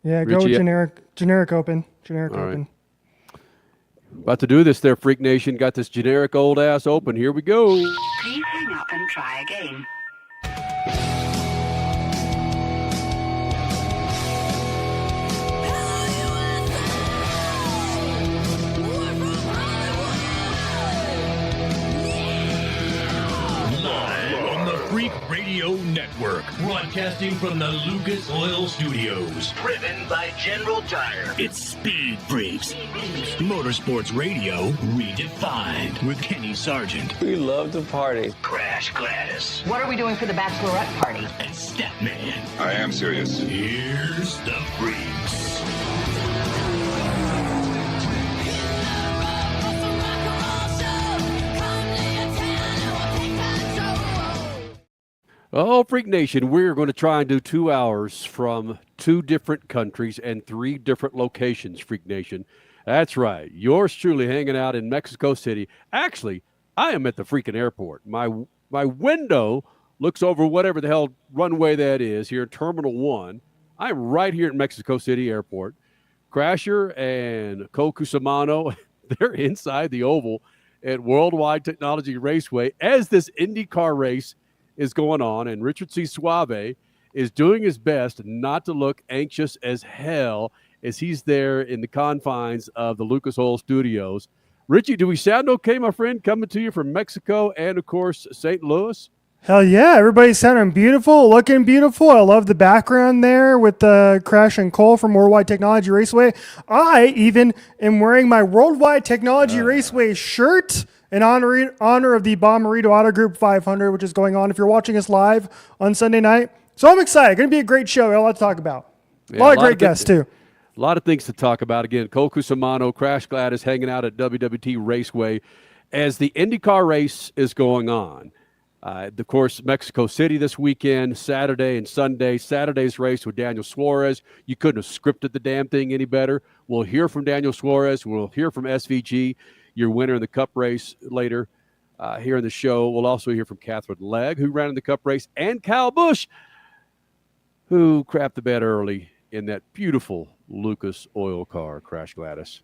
Yeah, go Richie, generic open. Generic all right. open. About to do this there, Freak Nation. Got this generic old ass open. Here we go. Please hang up and try again. Live on the Freak Radio Network, broadcasting from the Lucas Oil Studios. Driven by General Tire. It's Speed Freaks. Motorsports Radio redefined with Kenny Sargent. We love to party. Crash Gladys. What are we doing for the bachelorette party? And Statman. I am serious. Here's the Freaks. Oh, Freak Nation, we're going to try and do 2 hours from 2 different countries and 3 different locations, Freak Nation. That's right. Yours truly hanging out in Mexico City. Actually, I am at the freaking airport. My window looks over whatever the hell runway that is here in Terminal 1. I am right here at Mexico City Airport. Crasher and Cole Cusimano, they're inside the oval at WorldWide Technology Raceway as this IndyCar race is going on, and Richard C. Suave is doing his best not to look anxious as hell as he's there in the confines of the Lucas Oil Studios. Richie, do we sound okay, my friend, coming to you from Mexico and, of course, St. Louis? Hell yeah, everybody's sounding beautiful, looking beautiful. I love the background there with the Crash and Cole from Worldwide Technology Raceway. I even am wearing my Worldwide Technology Raceway shirt in honor of the Bommarito Auto Group 500, which is going on if you're watching us live on Sunday night. So I'm excited. Going to be a great show. A lot to talk about. A lot of great guests, too. A lot of things to talk about. Again, Cole Cusimano, Crash Gladys hanging out at WWT Raceway as the IndyCar race is going on. Of course, Mexico City this weekend, Saturday and Sunday. Saturday's race with Daniel Suarez. You couldn't have scripted the damn thing any better. We'll hear from Daniel Suarez. We'll hear from SVG, your winner in the Cup race later here in the show. We'll also hear from Katherine Legge, who ran in the Cup race, and Kyle Busch, who crapped the bed early in that beautiful Lucas Oil car, Crash Gladys.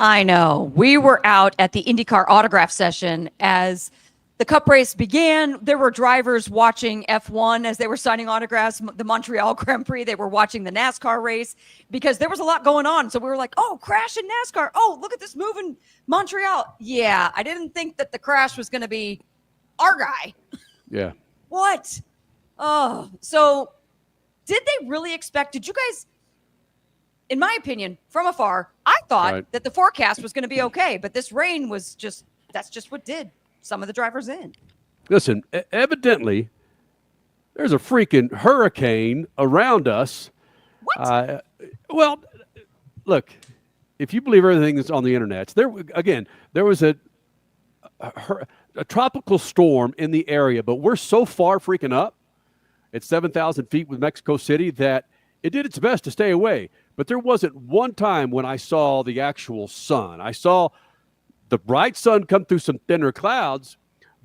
I know. We were out at the IndyCar autograph session as the Cup race began. There were drivers watching F1 as they were signing autographs. The Montreal Grand Prix, they were watching the NASCAR race because there was a lot going on. So we were like, oh, Crash in NASCAR. Oh, look at this move in Montreal. Yeah, I didn't think that the Crash was going to be our guy. Yeah. What? Oh, so did they really expect? Did you guys, in my opinion, from afar, I thought that the forecast was going to be okay, but this rain was that's just what did some of the drivers in. Listen, evidently, there's a freaking hurricane around us. What? Well, look, if you believe everything that's on the internet, there was a tropical storm in the area, but we're so far freaking up at 7,000 feet with Mexico City that it did its best to stay away. But there wasn't one time when I saw the actual sun. I saw the bright sun come through some thinner clouds,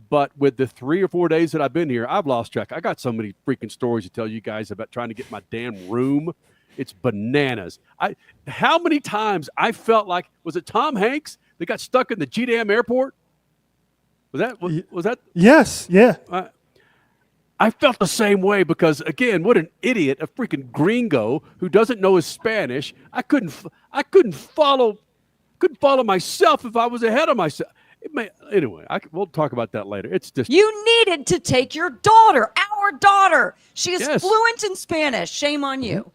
but with the 3 or 4 days that I've been here, I've lost track. I got so many freaking stories to tell you guys about trying to get my damn room. It's bananas. How many times I felt like, was it Tom Hanks that got stuck in the G-Dam airport? Was that? Yes, yeah. I felt the same way because, again, what an idiot, a freaking gringo who doesn't know his Spanish. I couldn't follow myself if I was ahead of myself. Anyway, we'll talk about that later. It's just you needed to take your daughter, our daughter. She is fluent in Spanish. Shame on you.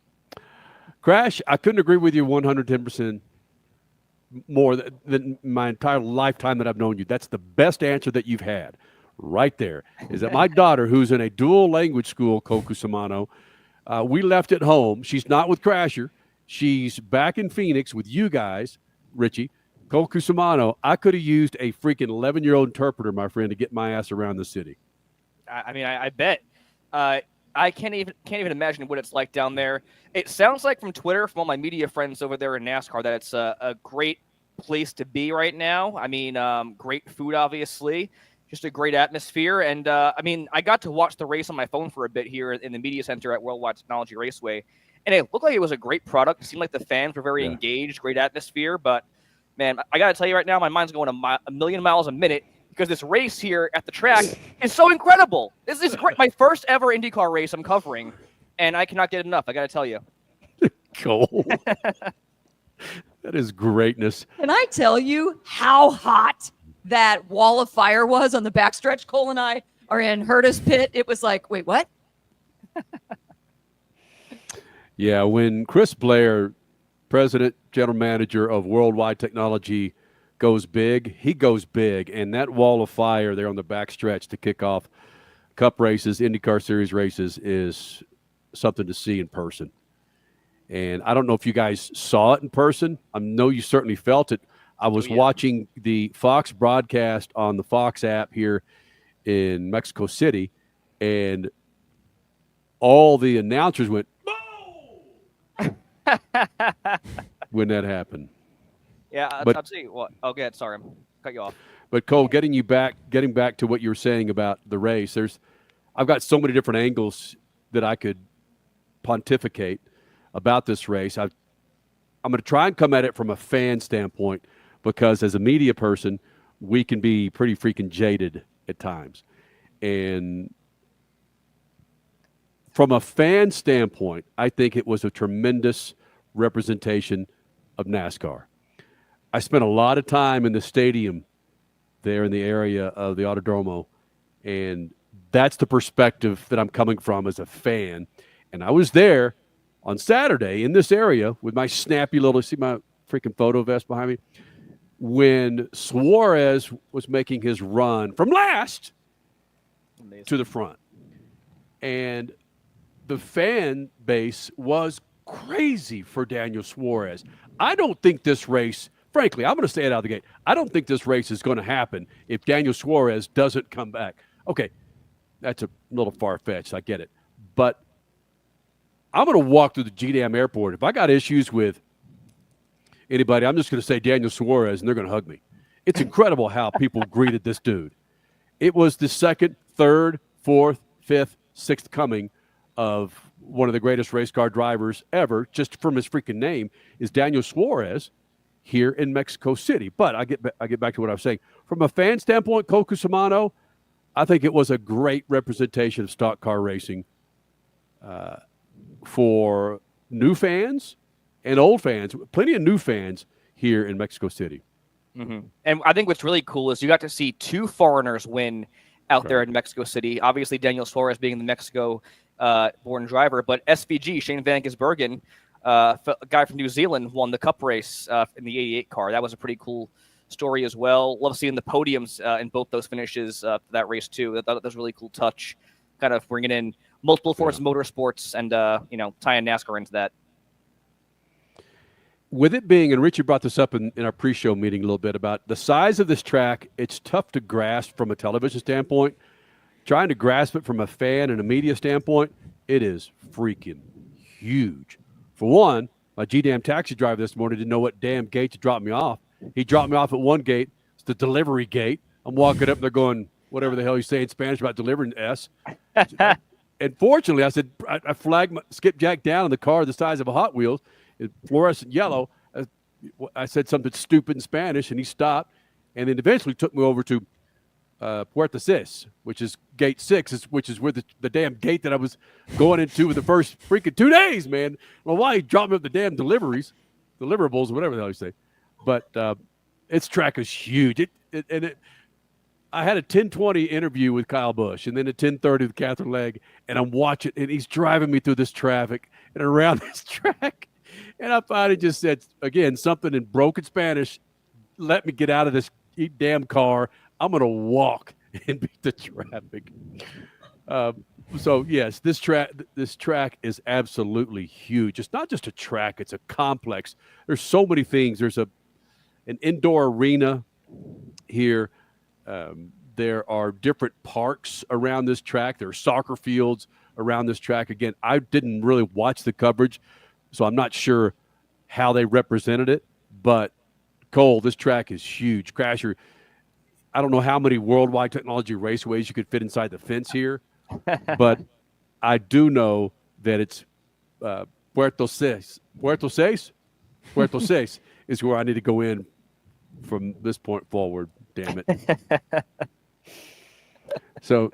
Crash, I couldn't agree with you 110% more than my entire lifetime that I've known you. That's the best answer that you've had right there, is that my daughter, who's in a dual language school, Cole Cusimano, we left at home. She's not with Crasher. She's back in Phoenix with you guys, Richie. Cole Cusimano, I could have used a freaking 11-year-old interpreter, my friend, to get my ass around the city. I bet. I can't even imagine what it's like down there. It sounds like from Twitter, from all my media friends over there in NASCAR, that it's a great place to be right now. I mean, great food, obviously, just a great atmosphere. And I got to watch the race on my phone for a bit here in the media center at WorldWide Technology Raceway. and it looked like it was a great product. It seemed like the fans were very engaged, great atmosphere. But man, I got to tell you right now, my mind's going a million miles a minute because this race here at the track is so incredible. This is great. My first ever IndyCar race I'm covering, and I cannot get enough. I got to tell you. Cole. That is greatness. Can I tell you how hot that wall of fire was on the backstretch? Cole and I are in Hurtis pit. It was like, wait, what? Yeah, when Chris Blair, president, general manager of WorldWide Technology, goes big, he goes big. And that wall of fire there on the backstretch to kick off Cup races, IndyCar Series races is something to see in person. And I don't know if you guys saw it in person. I know you certainly felt it. I was watching the Fox broadcast on the Fox app here in Mexico City, and all the announcers went, "Boom!" when that happened. Yeah, But- I'm saying what? Oh, good. Sorry, I'm cut you off. But Cole, getting back to what you were saying about the race, I've got so many different angles that I could pontificate about this race. I'm going to try and come at it from a fan standpoint because as a media person, we can be pretty freaking jaded at times. And from a fan standpoint, I think it was a tremendous representation of NASCAR. I spent a lot of time in the stadium there in the area of the Autodromo, and that's the perspective that I'm coming from as a fan. And I was there on Saturday in this area with my snappy little, see my freaking photo vest behind me, when Suarez was making his run from last to the front. And the fan base was crazy for Daniel Suarez. I don't think this race, frankly, I'm going to say it out of the gate, I don't think this race is going to happen if Daniel Suarez doesn't come back. Okay, that's a little far-fetched, I get it. But I'm going to walk through the GDAM airport. If I got issues with anybody, I'm just going to say Daniel Suarez, and they're going to hug me. It's incredible how people greeted this dude. It was the second, third, fourth, fifth, sixth coming of one of the greatest race car drivers ever, just from his freaking name, is Daniel Suarez here in Mexico City. But I get back to what I was saying. From a fan standpoint, Cole Cusimano, I think it was a great representation of stock car racing for new fans and old fans, plenty of new fans here in Mexico City. Mm-hmm. And I think what's really cool is you got to see two foreigners win out there in Mexico City. Obviously, Daniel Suarez being the Mexico-born driver, but SVG, Shane Van Gisbergen, a guy from New Zealand, won the Cup race in the 88 car. That was a pretty cool story as well. Love seeing the podiums in both those finishes for that race, too. That was a really cool touch, kind of bringing in multiple forms of motorsports and, tying NASCAR into that. With it being, and Richard brought this up in our pre-show meeting a little bit about the size of this track, it's tough to grasp from a television standpoint. Trying to grasp it from a fan and a media standpoint, it is freaking huge. For one, my GDAM taxi driver this morning didn't know what damn gate to drop me off. He dropped me off at one gate. It's the delivery gate. I'm walking up, and they're going, whatever the hell you say in Spanish about delivering S. And fortunately, I said, I flagged skipjack down in the car the size of a Hot Wheels, fluorescent yellow. I said something stupid in Spanish, and he stopped, and then eventually took me over to Puerta Sis, which is gate 6, which is where the damn gate that I was going into with the first freaking 2 days, man. Well, why he dropped me up the damn deliverables, whatever the hell you say. But its track is huge. I had a 10:20 interview with Kyle Busch, and then a 10:30 with Katherine Legge, and I'm watching, and he's driving me through this traffic and around this track. And I finally just said, again, something in broken Spanish, let me get out of this damn car. I'm going to walk and beat the traffic. So, yes, this track is absolutely huge. It's not just a track. It's a complex. There's so many things. There's an indoor arena here. There are different parks around this track. There are soccer fields around this track. Again, I didn't really watch the coverage, so I'm not sure how they represented it. But, Cole, this track is huge. Crasher, I don't know how many WorldWide Technology Raceways you could fit inside the fence here, but I do know that it's Puerto Seis is where I need to go in from this point forward. Damn it. So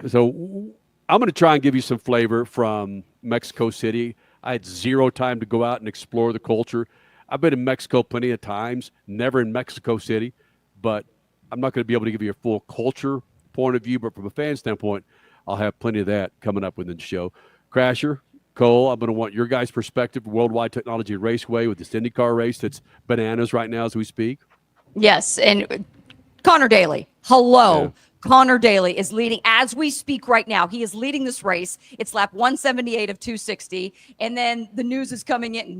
I'm going to try and give you some flavor from Mexico City. I had zero time to go out and explore the culture. I've been in Mexico plenty of times, never in Mexico City, but I'm not going to be able to give you a full culture point of view, but from a fan standpoint, I'll have plenty of that coming up within the show. Crasher, Cole, I'm going to want your guys' perspective. WorldWide Technology Raceway with this IndyCar race that's bananas right now as we speak. Yes, and Connor Daly. Hello. Yeah. Connor Daly is leading as we speak right now. He is leading this race. It's lap 178 of 260. And then the news is coming in.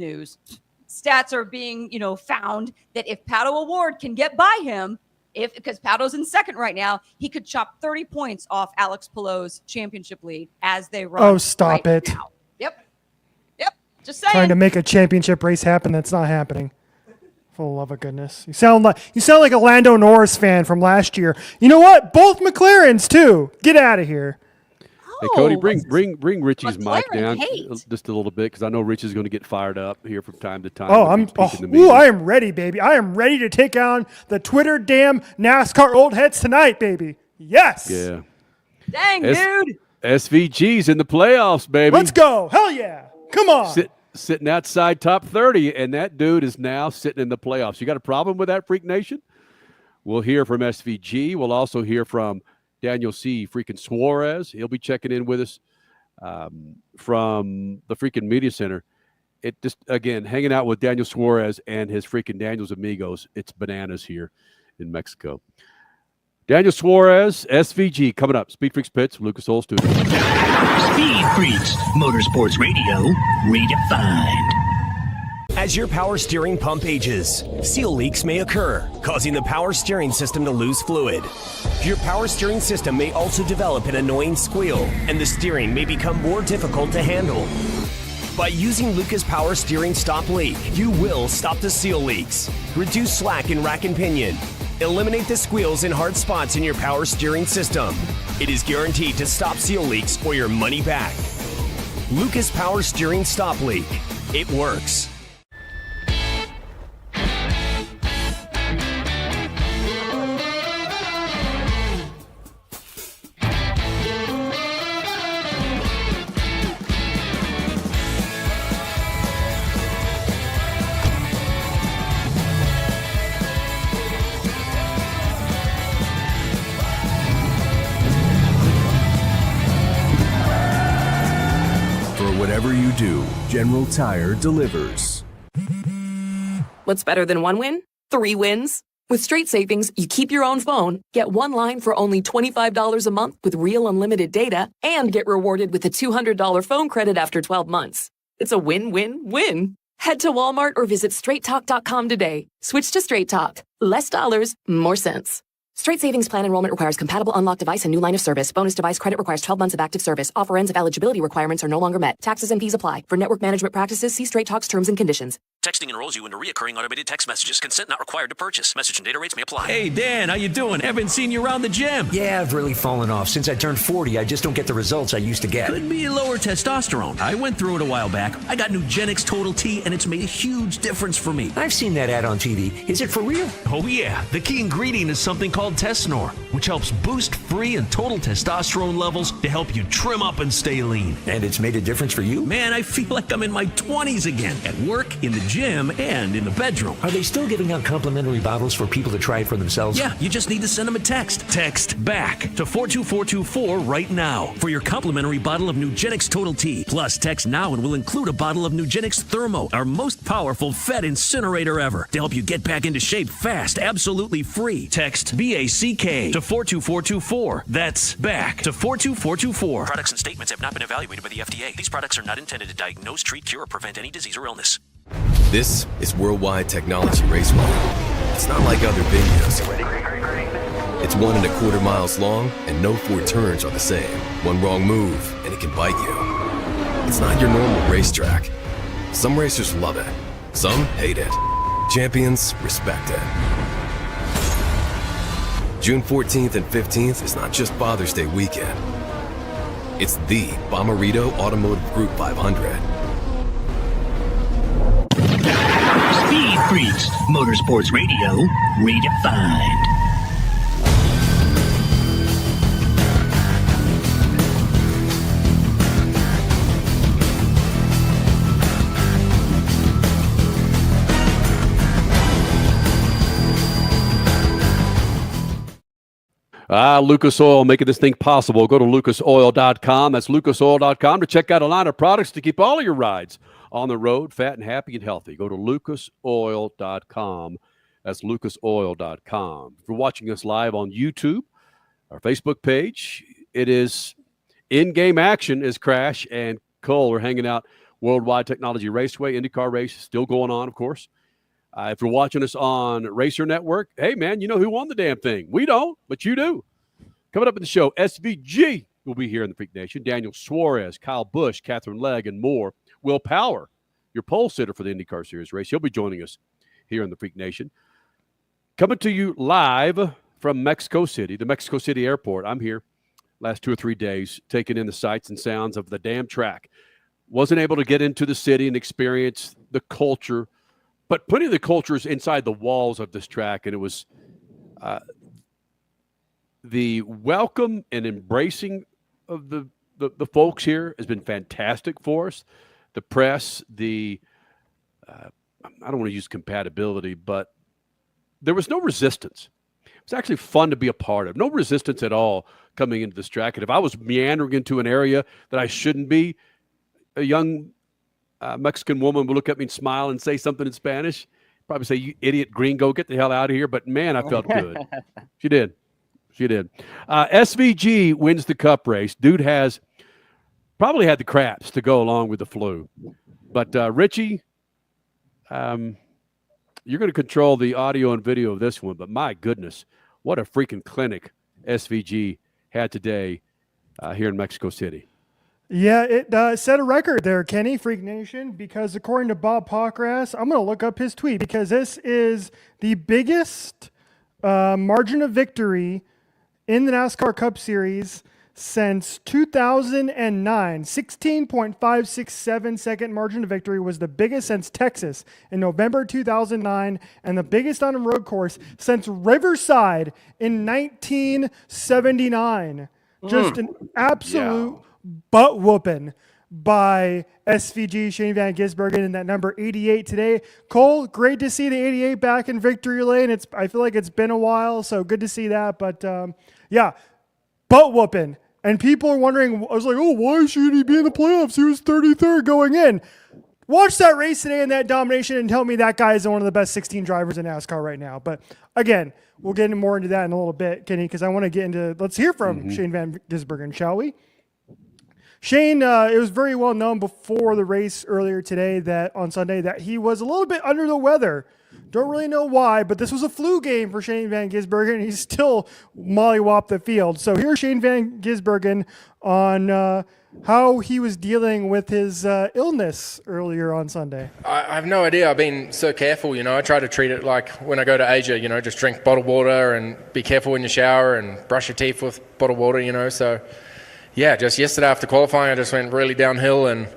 Stats are being, found that if Pato O'Ward can get by him, because Pato's in second right now, he could chop 30 points off Alex Palou's championship lead as they run. Oh, stop right it. now. Yep. Just saying. Trying to make a championship race happen that's not happening. For the love of goodness. You sound like a Lando Norris fan from last year. You know what? Both McLarens too. Get out of here. Hey, Cody, bring Richie's mic McLaren down hate. just a little bit because I know Rich is going to get fired up here from time to time. Oh, I am ready, baby. I am ready to take on the Twitter damn NASCAR old heads tonight, baby. Yes. Yeah. Dang, dude. SVG's in the playoffs, baby. Let's go. Hell yeah. Come on. Sitting outside top 30, and that dude is now sitting in the playoffs. You got a problem with that, Freak Nation? We'll hear from SVG. We'll also hear from Daniel Suarez. He'll be checking in with us from the freaking media center. It just, again, hanging out with Daniel Suarez and his freaking Daniel's amigos. It's bananas here in Mexico. Daniel Suarez, SVG, coming up. Speed Freaks Pits, Lucas Oil Studio. Speed Freaks, Motorsports Radio, redefined. As your power steering pump ages, seal leaks may occur, causing the power steering system to lose fluid. Your power steering system may also develop an annoying squeal, and the steering may become more difficult to handle. By using Lucas Power Steering Stop Leak, you will stop the seal leaks, reduce slack in rack and pinion, eliminate the squeals and hard spots in your power steering system. It is guaranteed to stop seal leaks or your money back. Lucas Power Steering Stop Leak. It works. Whatever you do, General Tire delivers. What's better than one win? 3 wins. With Straight Savings, you keep your own phone, get one line for only $25 a month with real unlimited data, and get rewarded with a $200 phone credit after 12 months. It's a win-win-win. Head to Walmart or visit straighttalk.com today. Switch to Straight Talk. Less dollars, more sense. Straight Savings Plan enrollment requires compatible unlocked device and new line of service. Bonus device credit requires 12 months of active service. Offer ends if eligibility requirements are no longer met. Taxes and fees apply. For network management practices, see Straight Talk's terms and conditions. Texting enrolls you into reoccurring automated text messages. Consent not required to purchase. Message and data rates may apply. Hey, Dan, how you doing? Haven't seen you around the gym. Yeah, I've really fallen off. Since I turned 40, I just don't get the results I used to get. Could be lower testosterone. I went through it a while back. I got Nugenix Total T, and it's made a huge difference for me. I've seen that ad on TV. Is it for real? Oh, yeah. The key ingredient is something called Tesnor, which helps boost free and total testosterone levels to help you trim up and stay lean. And it's made a difference for you? Man, I feel like I'm in my 20s again. At work, in the gym, and in the bedroom. Are they still giving out complimentary bottles for people to try it for themselves? Yeah, you just need to send them a text. Text BACK to 42424 right now for your complimentary bottle of Nugenix Total T. Plus, text now and we'll include a bottle of Nugenix Thermo, our most powerful fat incinerator ever, to help you get back into shape fast, absolutely free. Text BACK to 42424. That's BACK to 42424. Products and statements have not been evaluated by the FDA. These products are not intended to diagnose, treat, cure, or prevent any disease or illness. This is WorldWide Technology Raceway. It's not like other videos. It's 1.25 miles long, and no 4 turns are the same. One wrong move, and it can bite you. It's not your normal racetrack. Some racers love it. Some hate it. Champions respect it. June 14th and 15th is not just Father's Day weekend. It's the Bommarito Automotive Group 500. Freaks, Motorsports Radio, redefined. Lucas Oil making this thing possible. Go to lucasoil.com. That's lucasoil.com to check out a line of products to keep all of your rides on the road fat and happy and healthy. Go to lucasoil.com. That's lucasoil.com. If you're watching us live on YouTube, our Facebook page, it is in-game action as Crash and Cole are hanging out. WorldWide Technology Raceway, IndyCar race still going on, of course. If you're watching us on Racer Network, hey, man, you know who won the damn thing. We don't, but you do. Coming up in the show, SVG will be here in the Freak Nation. Daniel Suarez, Kyle Busch, Katherine Legge, and more. Will Power, your pole sitter for the IndyCar Series race. He'll be joining us here in the Freak Nation. Coming to you live from Mexico City, the Mexico City airport. I'm here last 2 or 3 days taking in the sights and sounds of the damn track. Wasn't able to get into the city and experience the culture, but plenty of the cultures inside the walls of this track, and it was the welcome and embracing of the folks here has been fantastic for us. The press, I don't want to use compatibility, but there was no resistance. It was actually fun to be a part of. No resistance at all coming into this track. And if I was meandering into an area that I shouldn't be, a young Mexican woman would look at me and smile and say something in Spanish. Probably say, "You idiot gringo, get the hell out of here." But, man, I felt good. She did. SVG wins the Cup race. Dude has probably had the craps to go along with the flu. But, Richie, you're going to control the audio and video of this one. But, my goodness, what a freaking clinic SVG had today here in Mexico City. Yeah, it set a record there, Kenny, Freak Nation, because according to Bob Pockras, I'm going to look up his tweet because this is the biggest margin of victory in the NASCAR Cup Series since 2009. 16.567 second margin of victory was the biggest since Texas in November 2009 and the biggest on a road course since Riverside in 1979. Just an absolute butt whooping by SVG, Shane Van Gisbergen, in that number 88 today. Cole, great to see the 88 back in victory lane. I feel like it's been a while, so good to see that. But yeah, butt whooping. And people are wondering, I was like, oh, why should he be in the playoffs? He was 33rd going in. Watch that race today and that domination and tell me that guy is one of the best 16 drivers in NASCAR right now. But again, we'll get more into that in a little bit, Kenny, because I want to get into, let's hear from Shane Van Gisbergen, shall we? Shane, it was very well known before the race earlier today that on Sunday that he was a little bit under the weather. Don't really know why, but this was a flu game for Shane Van Gisbergen, and he's still mollywopped the field. So here's Shane Van Gisbergen on how he was dealing with his illness earlier on Sunday. I have no idea. I've been so careful, I try to treat it like when I go to Asia, just drink bottled water and be careful in your shower and brush your teeth with bottled water, so... Yeah, just yesterday after qualifying, I just went really downhill and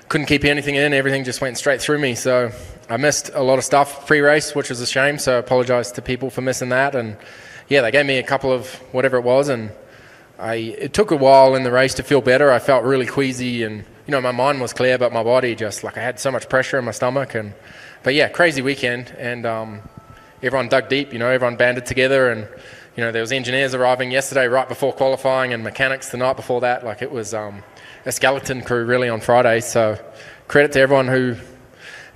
couldn't keep anything in. Everything just went straight through me. So I missed a lot of stuff pre-race, which was a shame. So I apologize to people for missing that. And yeah, they gave me a couple of whatever it was. And it took a while in the race to feel better. I felt really queasy and, my mind was clear, but my body just I had so much pressure in my stomach. But yeah, crazy weekend. And everyone dug deep, everyone banded together and, there was engineers arriving yesterday right before qualifying and mechanics the night before that. It was a skeleton crew really on Friday. So credit to everyone who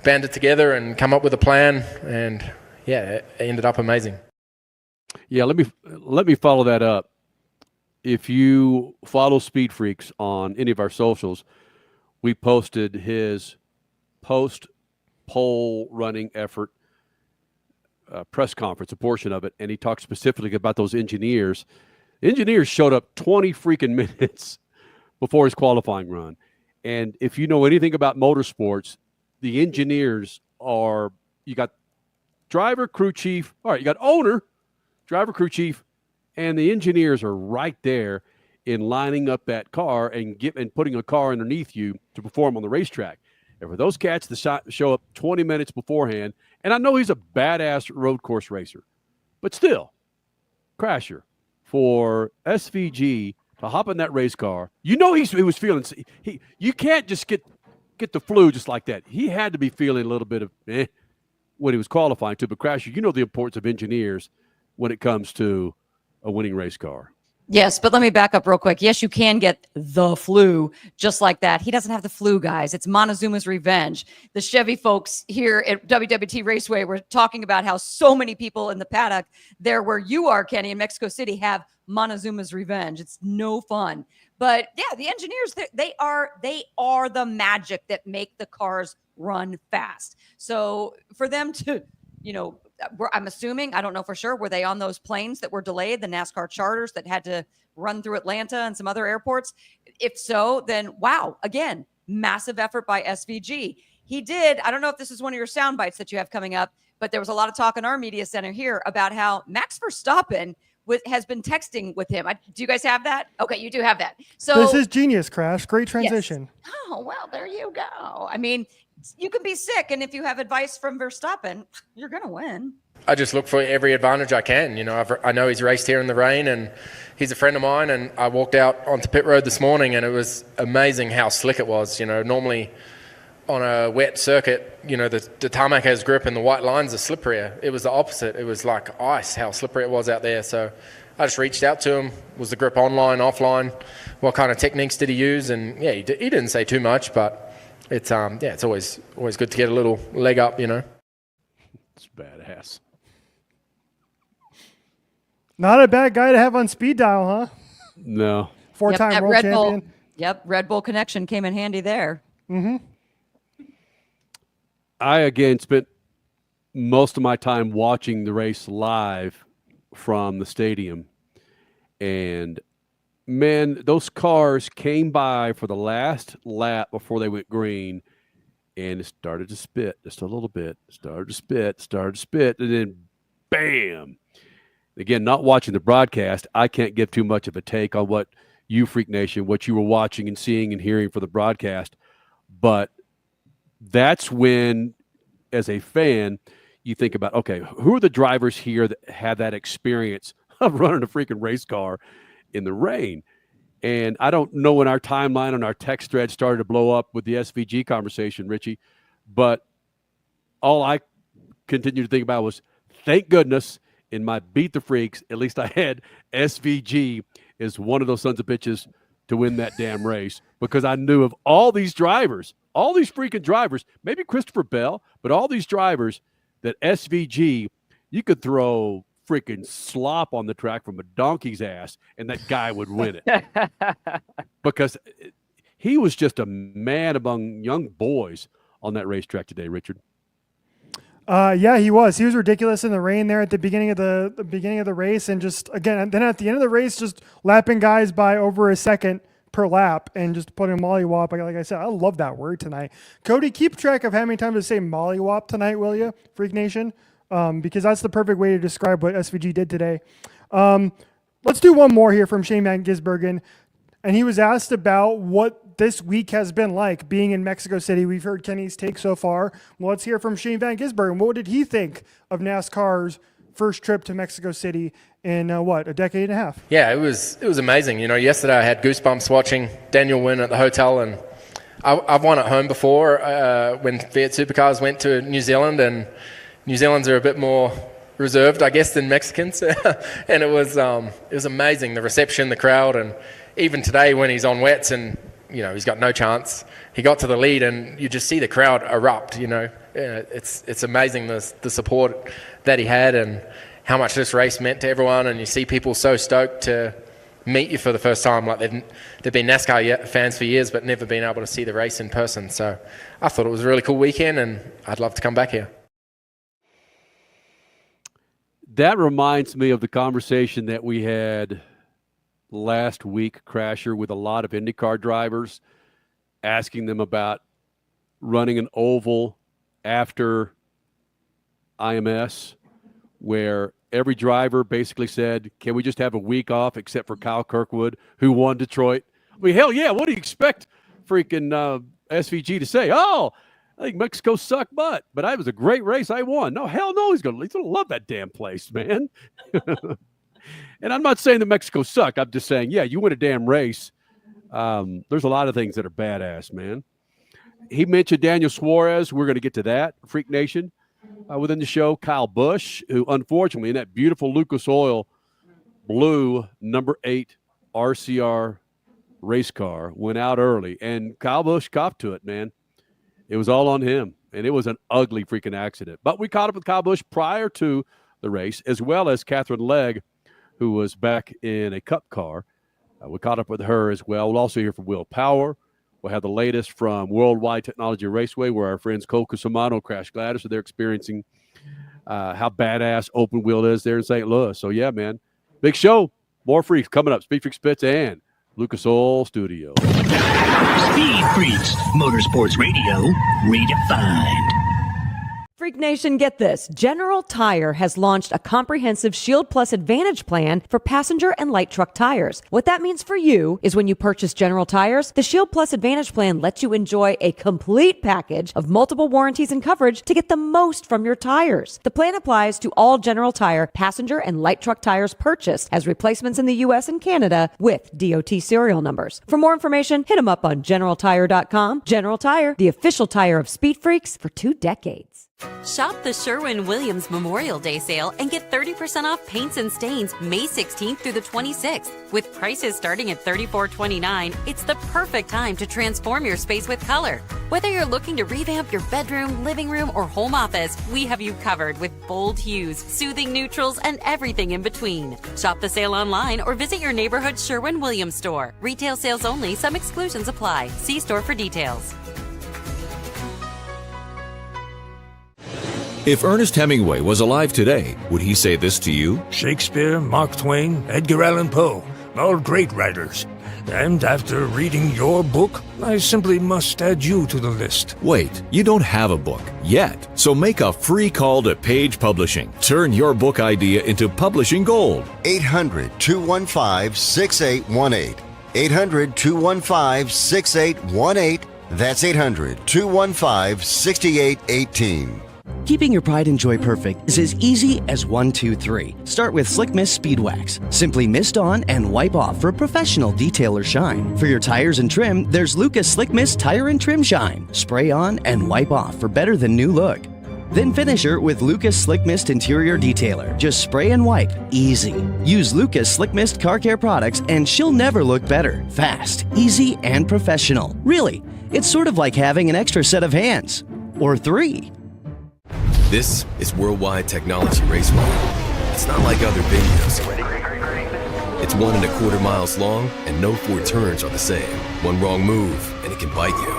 banded together and come up with a plan. And yeah, it ended up amazing. Yeah, let me follow that up. If you follow Speed Freaks on any of our socials, we posted his post-pole running effort press conference, a portion of it, and he talked specifically about those engineers. Engineers showed up 20 freaking minutes before his qualifying run. And if you know anything about motorsports, the engineers you got driver, crew chief, all right, you got owner, driver, crew chief, and the engineers are right there in lining up that car and putting a car underneath you to perform on the racetrack. And for those cats to show up 20 minutes beforehand, and I know he's a badass road course racer, but still, Crasher, for SVG to hop in that race car, he was feeling. You can't just get the flu just like that. He had to be feeling a little bit of when he was qualifying too. But Crasher, you know the importance of engineers when it comes to a winning race car. Yes, but let me back up real quick. Yes, you can get the flu just like that. He doesn't have the flu, guys. It's Montezuma's revenge. The Chevy folks here at WWT Raceway were talking about how so many people in the paddock there where you are, Kenny, in Mexico City, have Montezuma's revenge. It's no fun. But yeah, the engineers, they are the magic that make the cars run fast. So for them to, I'm assuming, I don't know for sure, were they on those planes that were delayed, the NASCAR charters that had to run through Atlanta and some other airports? If so, then wow, again, massive effort by SVG. He did, I don't know if this is one of your sound bites that you have coming up, but there was a lot of talk in our media center here about how Max Verstappen has been texting with him. Do you guys have that? Okay, you do have that. So this is genius, Crash. Great transition. Yes. Oh, well, there you go. I mean, you can be sick, and if you have advice from Verstappen, you're going to win. I just look for every advantage I can. I know he's raced here in the rain, and he's a friend of mine, and I walked out onto pit road this morning, and it was amazing how slick it was. Normally on a wet circuit, the tarmac has grip and the white lines are slipperier. It was the opposite. It was like ice, how slippery it was out there. So I just reached out to him. Was the grip online, offline? What kind of techniques did he use? And yeah, he didn't say too much, but it's it's always good to get a little leg up, It's badass. Not a bad guy to have on speed dial, huh? No. Four-time world champion. Red Bull connection came in handy there. Mm-hmm. I, again, spent most of my time watching the race live from the stadium. And, man, those cars came by for the last lap before they went green, and it started to spit just a little bit. Started to spit, and then bam. Again, not watching the broadcast, I can't give too much of a take on what you, Freak Nation, what you were watching and seeing and hearing for the broadcast. But that's when, as a fan, you think about, okay, who are the drivers here that have that experience of running a freaking race car in the rain? And I don't know when our timeline on our text thread started to blow up with the SVG conversation, Richie, but all I continued to think about was, thank goodness, in my Beat the Freaks, at least I had SVG as one of those sons of bitches to win that damn race, because I knew of all these drivers, all these freaking drivers, maybe Christopher Bell, but all these drivers that SVG, you could throw freaking slop on the track from a donkey's ass and that guy would win it. Because he was just a man among young boys on that racetrack today, Richard. Yeah, he was. He was ridiculous in the rain there at the beginning of the race, and just again, then at the end of the race, just lapping guys by over a second per lap and just putting mollywop. Like I said, I love that word tonight. Cody, keep track of how many times I say mollywop tonight, will you, Freak Nation? Because that's the perfect way to describe what SVG did today. Let's do one more here from Shane Van Gisbergen. And he was asked about what this week has been like being in Mexico City. We've heard Kenny's take so far. Well, let's hear from Shane Van Gisbergen. What did he think of NASCAR's first trip to Mexico City in, a decade and a half? Yeah, it was amazing. Yesterday I had goosebumps watching Daniel win at the hotel, and I've won at home before when Fiat Supercars went to New Zealand, and New Zealanders are a bit more reserved, I guess, than Mexicans. And it was amazing, the reception, the crowd, and even today when he's on wets and he's got no chance, he got to the lead and you just see the crowd erupt. It's amazing the support that he had and how much this race meant to everyone. And you see people so stoked to meet you for the first time, like they've been NASCAR fans for years but never been able to see the race in person. So I thought it was a really cool weekend, and I'd love to come back here. That reminds me of the conversation that we had last week, Crasher, with a lot of IndyCar drivers, asking them about running an oval after IMS, where every driver basically said, can we just have a week off except for Kyle Kirkwood, who won Detroit? I mean, hell yeah, what do you expect freaking SVG to say? Oh, I think Mexico sucked butt, but it was a great race. I won. No, hell no, he's gonna love that damn place, man. And I'm not saying that Mexico sucked. I'm just saying, yeah, you win a damn race. There's a lot of things that are badass, man. He mentioned Daniel Suarez. We're going to get to that, Freak Nation, within the show. Kyle Busch, who unfortunately in that beautiful Lucas Oil blue number 8 RCR race car went out early, and Kyle Busch copped to it, man. It was all on him, and it was an ugly freaking accident. But we caught up with Kyle Busch prior to the race, as well as Katherine Legge, who was back in a cup car. We caught up with her as well. We'll also hear from Will Power. We'll have the latest from WorldWide Technology Raceway, where our friends Cole Cusimano crashed Gladys, so they're experiencing how badass open wheel is there in St. Louis. So, yeah, man, big show. More freaks coming up. Speed Freak Spitz and Lucas Oil Studio. Speed Freaks, Motorsports Radio, redefined. Freak Nation, get this. General Tire has launched a comprehensive Shield Plus Advantage plan for passenger and light truck tires. What that means for you is when you purchase General Tires, the Shield Plus Advantage plan lets you enjoy a complete package of multiple warranties and coverage to get the most from your tires. The plan applies to all General Tire passenger and light truck tires purchased as replacements in the U.S. and Canada with DOT serial numbers. For more information, hit them up on GeneralTire.com. General Tire, the official tire of Speed Freaks for 2 decades. Shop the Sherwin-Williams Memorial Day sale and get 30% off paints and stains May 16th through the 26th. With prices starting at $34.29, it's the perfect time to transform your space with color. Whether you're looking to revamp your bedroom, living room, or home office, we have you covered with bold hues, soothing neutrals, and everything in between. Shop the sale online or visit your neighborhood Sherwin-Williams store. Retail sales only. Some exclusions apply. See store for details. If Ernest Hemingway was alive today, would he say this to you? Shakespeare, Mark Twain, Edgar Allan Poe, all great writers. And after reading your book, I simply must add you to the list. Wait, you don't have a book yet. So make a free call to Page Publishing. Turn your book idea into publishing gold. 800-215-6818. 800-215-6818. That's 800-215-6818. Keeping your pride and joy perfect is as easy as 1, 2, 3. Start with Slick Mist Speed Wax. Simply mist on and wipe off for a professional detail or shine. For your tires and trim, there's Lucas Slick Mist Tire and Trim Shine. Spray on and wipe off for better than new look. Then finish her with Lucas Slick Mist Interior Detailer. Just spray and wipe. Easy. Use Lucas Slick Mist Car Care products and she'll never look better. Fast, easy, and professional. Really, it's sort of like having an extra set of hands. Or 3. This is WorldWide Technology Raceway. It's not like other venues. It's 1.25 miles long, and no 4 turns are the same. One wrong move, and it can bite you.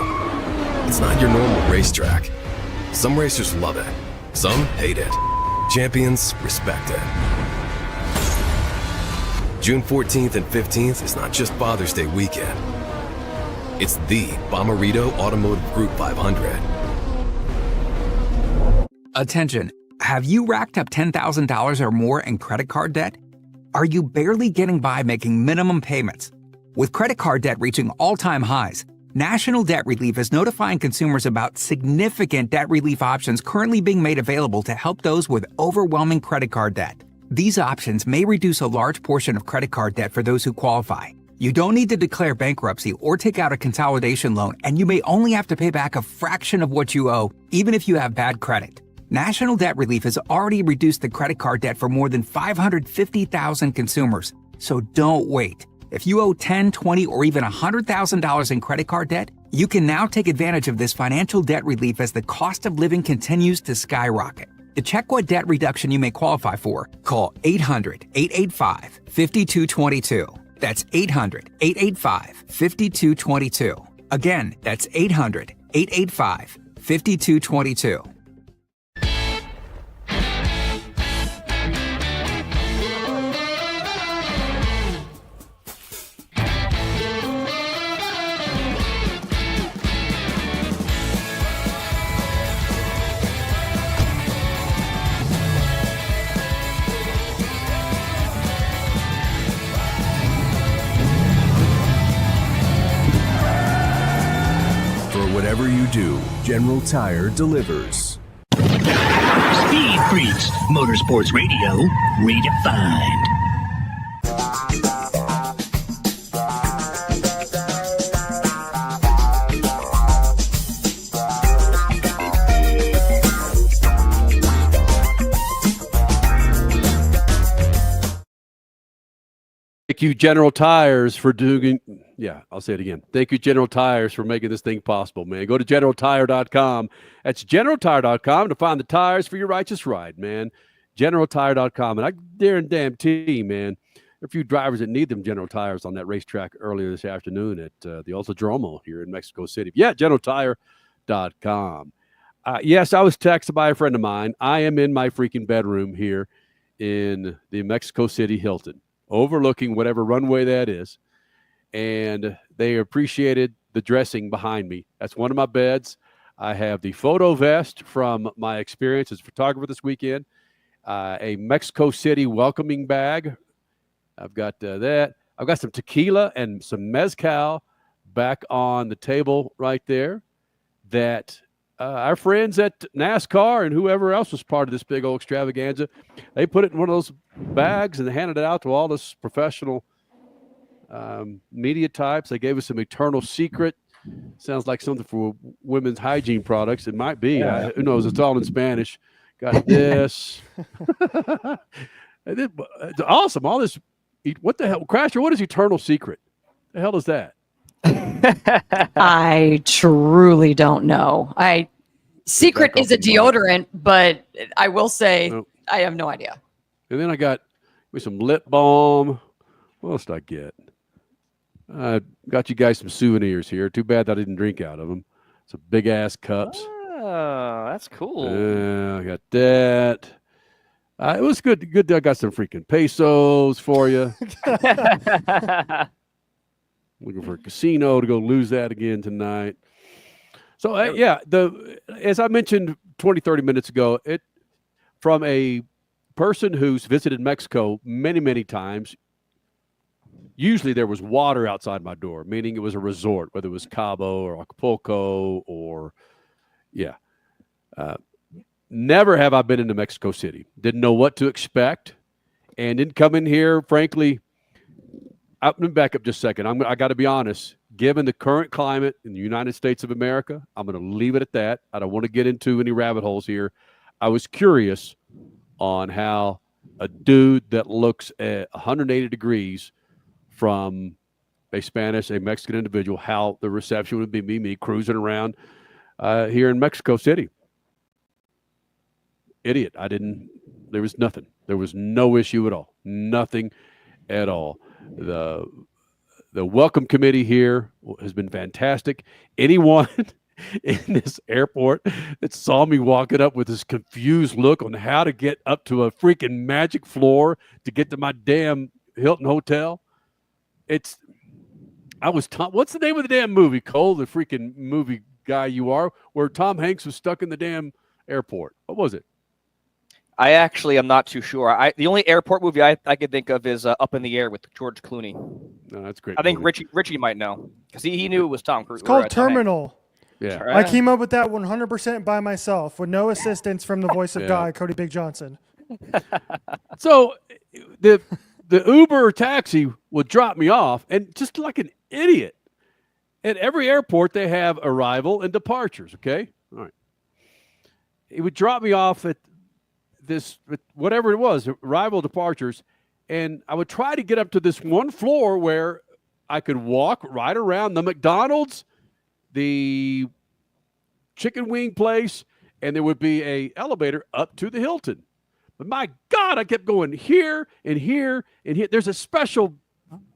It's not your normal racetrack. Some racers love it. Some hate it. Champions respect it. June 14th and 15th is not just Father's Day weekend. It's the Bomarito Automotive Group 500. Attention, have you racked up $10,000 or more in credit card debt? Are you barely getting by making minimum payments? With credit card debt reaching all-time highs, National Debt Relief is notifying consumers about significant debt relief options currently being made available to help those with overwhelming credit card debt. These options may reduce a large portion of credit card debt for those who qualify. You don't need to declare bankruptcy or take out a consolidation loan, and you may only have to pay back a fraction of what you owe, even if you have bad credit. National Debt Relief has already reduced the credit card debt for more than 550,000 consumers. So don't wait. If you owe $10,000, $20,000, or even $100,000 in credit card debt, you can now take advantage of this financial debt relief as the cost of living continues to skyrocket. To check what debt reduction you may qualify for, call 800-885-5222. That's 800-885-5222. Again, that's 800-885-5222. Whatever you you do, General Tire delivers. Speed Freaks, Motorsports Radio, redefined. Thank you, General Tires, for doing. Yeah, I'll say it again. Thank you, General Tires, for making this thing possible, man. Go to GeneralTire.com. That's GeneralTire.com to find the tires for your righteous ride, man. GeneralTire.com. And I guarantee, man, there are a few drivers that need them General Tires on that racetrack earlier this afternoon at the Autodromo here in Mexico City. Yeah, GeneralTire.com. Yes, I was texted by a friend of mine. I am in my freaking bedroom here in the Mexico City Hilton, overlooking whatever runway that is. And they appreciated the dressing behind me. That's one of my beds. I have the photo vest from my experience as a photographer this weekend, a Mexico City welcoming bag. I've got that. I've got some tequila and some mezcal back on the table right there that our friends at NASCAR and whoever else was part of this big old extravaganza, they put it in one of those bags and handed it out to all this professional media types. They gave us some Eternal Secret. Sounds like something for women's hygiene products. It might be. Yeah. Who knows? It's all in Spanish. Got this. It's awesome. All this. What the hell? Crasher, what is Eternal Secret? The hell is that? I truly don't know. Secret is a deodorant, but I will say I have no idea. And then I got some lip balm. What else did I get? Got you guys some souvenirs here. Too bad that I didn't drink out of them. Some big ass cups. Oh, that's cool. I got that. It was good. Good. I got some freaking pesos for you. Looking for a casino to go lose that again tonight. So, as I mentioned 20, 30 minutes ago, from a person who's visited Mexico many, many times, usually there was water outside my door, meaning it was a resort, whether it was Cabo or Acapulco or, never have I been into Mexico City. Didn't know what to expect and didn't come in here, frankly. Let me back up just a second. I got to be honest. Given the current climate in the United States of America, I'm going to leave it at that. I don't want to get into any rabbit holes here. I was curious on how a dude that looks at 180 degrees from a Mexican individual, how the reception would be me cruising around here in Mexico City. Idiot. There was nothing. There was no issue at all. Nothing at all. The welcome committee here has been fantastic. Anyone in this airport that saw me walking up with this confused look on how to get up to a freaking magic floor to get to my damn Hilton hotel. What's the name of the damn movie, Cole, the freaking movie guy you are, where Tom Hanks was stuck in the damn airport? What was it? I actually am not too sure. The only airport movie I could think of is Up in the Air with George Clooney. No, that's great. I think Richie might know because he knew it was Tom Cruise. It's called Terminal. Yeah. I came up with that 100% by myself with no assistance from the voice of God, Cody Big Johnson. So the Uber or taxi would drop me off, and just like an idiot, at every airport they have arrival and departures, okay? All right. It would drop me off at whatever it was, arrival, departures, and I would try to get up to this one floor where I could walk right around the McDonald's, the chicken wing place, and there would be a elevator up to the Hilton. But my God, I kept going here and here and here. There's a special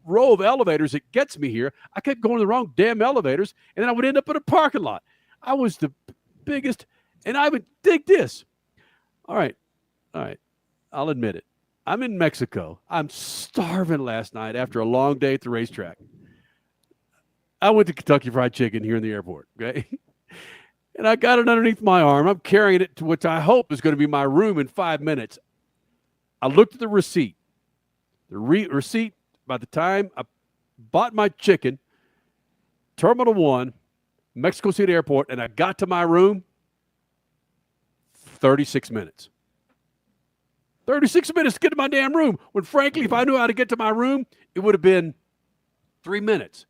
row of elevators that gets me here. I kept going to the wrong damn elevators, and then I would end up in a parking lot. I was the biggest, and I would dig this. All right. I'll admit it. I'm in Mexico. I'm starving last night after a long day at the racetrack. I went to Kentucky Fried Chicken here in the airport, okay? And I got it underneath my arm. I'm carrying it to which I hope is going to be my room in 5 minutes. I looked at the receipt. The receipt, by the time I bought my chicken, Terminal 1, Mexico City Airport, and I got to my room, 36 minutes. 36 minutes to get to my damn room. When, frankly, if I knew how to get to my room, it would have been 3 minutes.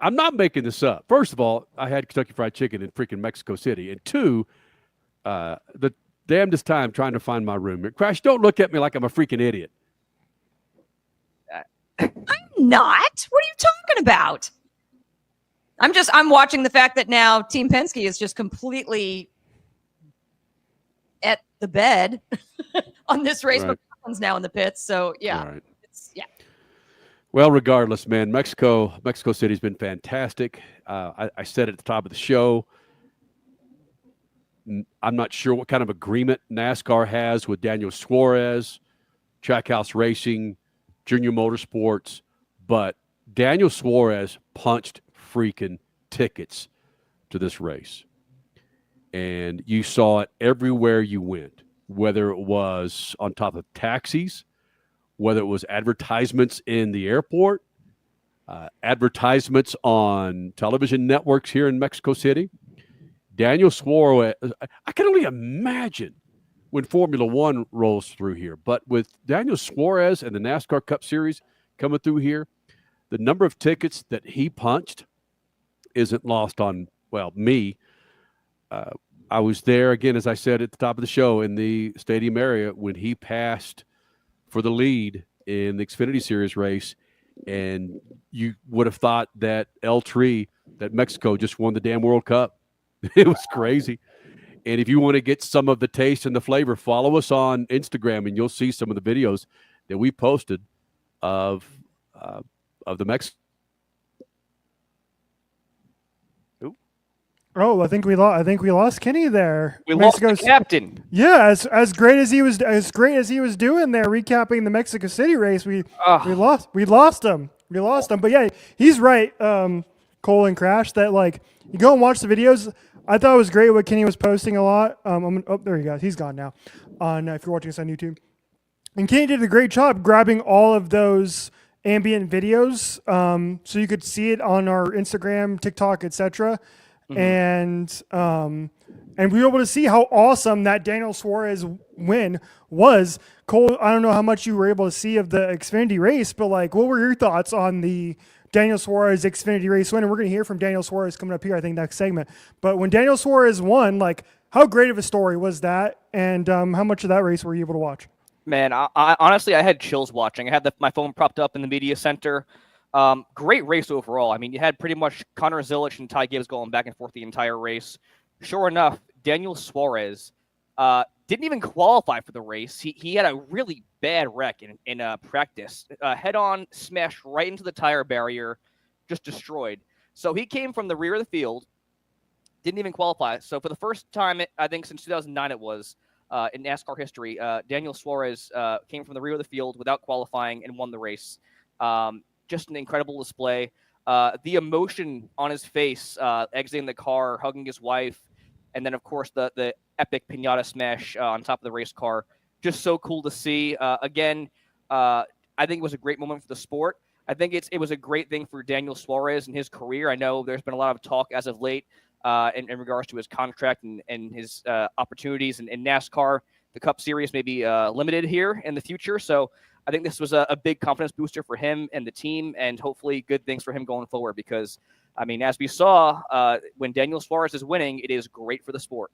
I'm not making this up. First of all, I had Kentucky Fried Chicken in freaking Mexico City. And two, the damnedest time trying to find my room. Crash, don't look at me like I'm a freaking idiot. I'm not. What are you talking about? I'm watching the fact that now Team Penske is just completely at the bed on this race, but Colin's now in the pits. So yeah, Right. Yeah. Well, regardless, man, Mexico City's been fantastic. I said at the top of the show, I'm not sure what kind of agreement NASCAR has with Daniel Suarez, Trackhouse Racing, Junior Motorsports, but Daniel Suarez punched freaking tickets to this race. And you saw it everywhere you went, whether it was on top of taxis, whether it was advertisements in the airport, advertisements on television networks here in Mexico City. Daniel Suarez, I can only imagine when Formula One rolls through here. But with Daniel Suarez and the NASCAR Cup Series coming through here, the number of tickets that he punched isn't lost on, well, me. I was there, again, as I said at the top of the show, in the stadium area when he passed for the lead in the Xfinity Series race, and you would have thought that that Mexico just won the damn World Cup. It was crazy. And if you want to get some of the taste and the flavor, follow us on Instagram, and you'll see some of the videos that we posted of the Mexico. Oh, I think we lost Kenny there. We lost the captain. Yeah, as great as he was doing there, recapping the Mexico City race, we lost him. But yeah, he's right. Cole and Crash, that like you go and watch the videos. I thought it was great what Kenny was posting a lot. There he goes. He's gone now. On if you're watching us on YouTube, and Kenny did a great job grabbing all of those ambient videos, so you could see it on our Instagram, TikTok, etc. And we were able to see how awesome that Daniel Suarez win was. Cole, I don't know how much you were able to see of the Xfinity race, but like, what were your thoughts on the Daniel Suarez Xfinity race win? And we're going to hear from Daniel Suarez coming up here, I think, next segment. But when Daniel Suarez won, like, how great of a story was that? And how much of that race were you able to watch? Man, I honestly, I had chills watching. I had my phone propped up in the media center. Great race overall. I mean, you had pretty much Connor Zilisch and Ty Gibbs going back and forth the entire race. Sure enough, Daniel Suarez didn't even qualify for the race. He had a really bad wreck in practice. Head-on smashed right into the tire barrier, just destroyed. So he came from the rear of the field, didn't even qualify. So for the first time, I think since 2009 it was, in NASCAR history, Daniel Suarez came from the rear of the field without qualifying and won the race. Just an incredible display. The emotion on his face, exiting the car, hugging his wife, and then, of course, the epic piñata smash on top of the race car. Just so cool to see. Again, I think it was a great moment for the sport. I think it was a great thing for Daniel Suarez and his career. I know there's been a lot of talk as of late in regards to his contract and his opportunities in NASCAR. The Cup Series may be limited here in the future, so I think this was a big confidence booster for him and the team, and hopefully good things for him going forward because, I mean, as we saw, when Daniel Suarez is winning, it is great for the sport.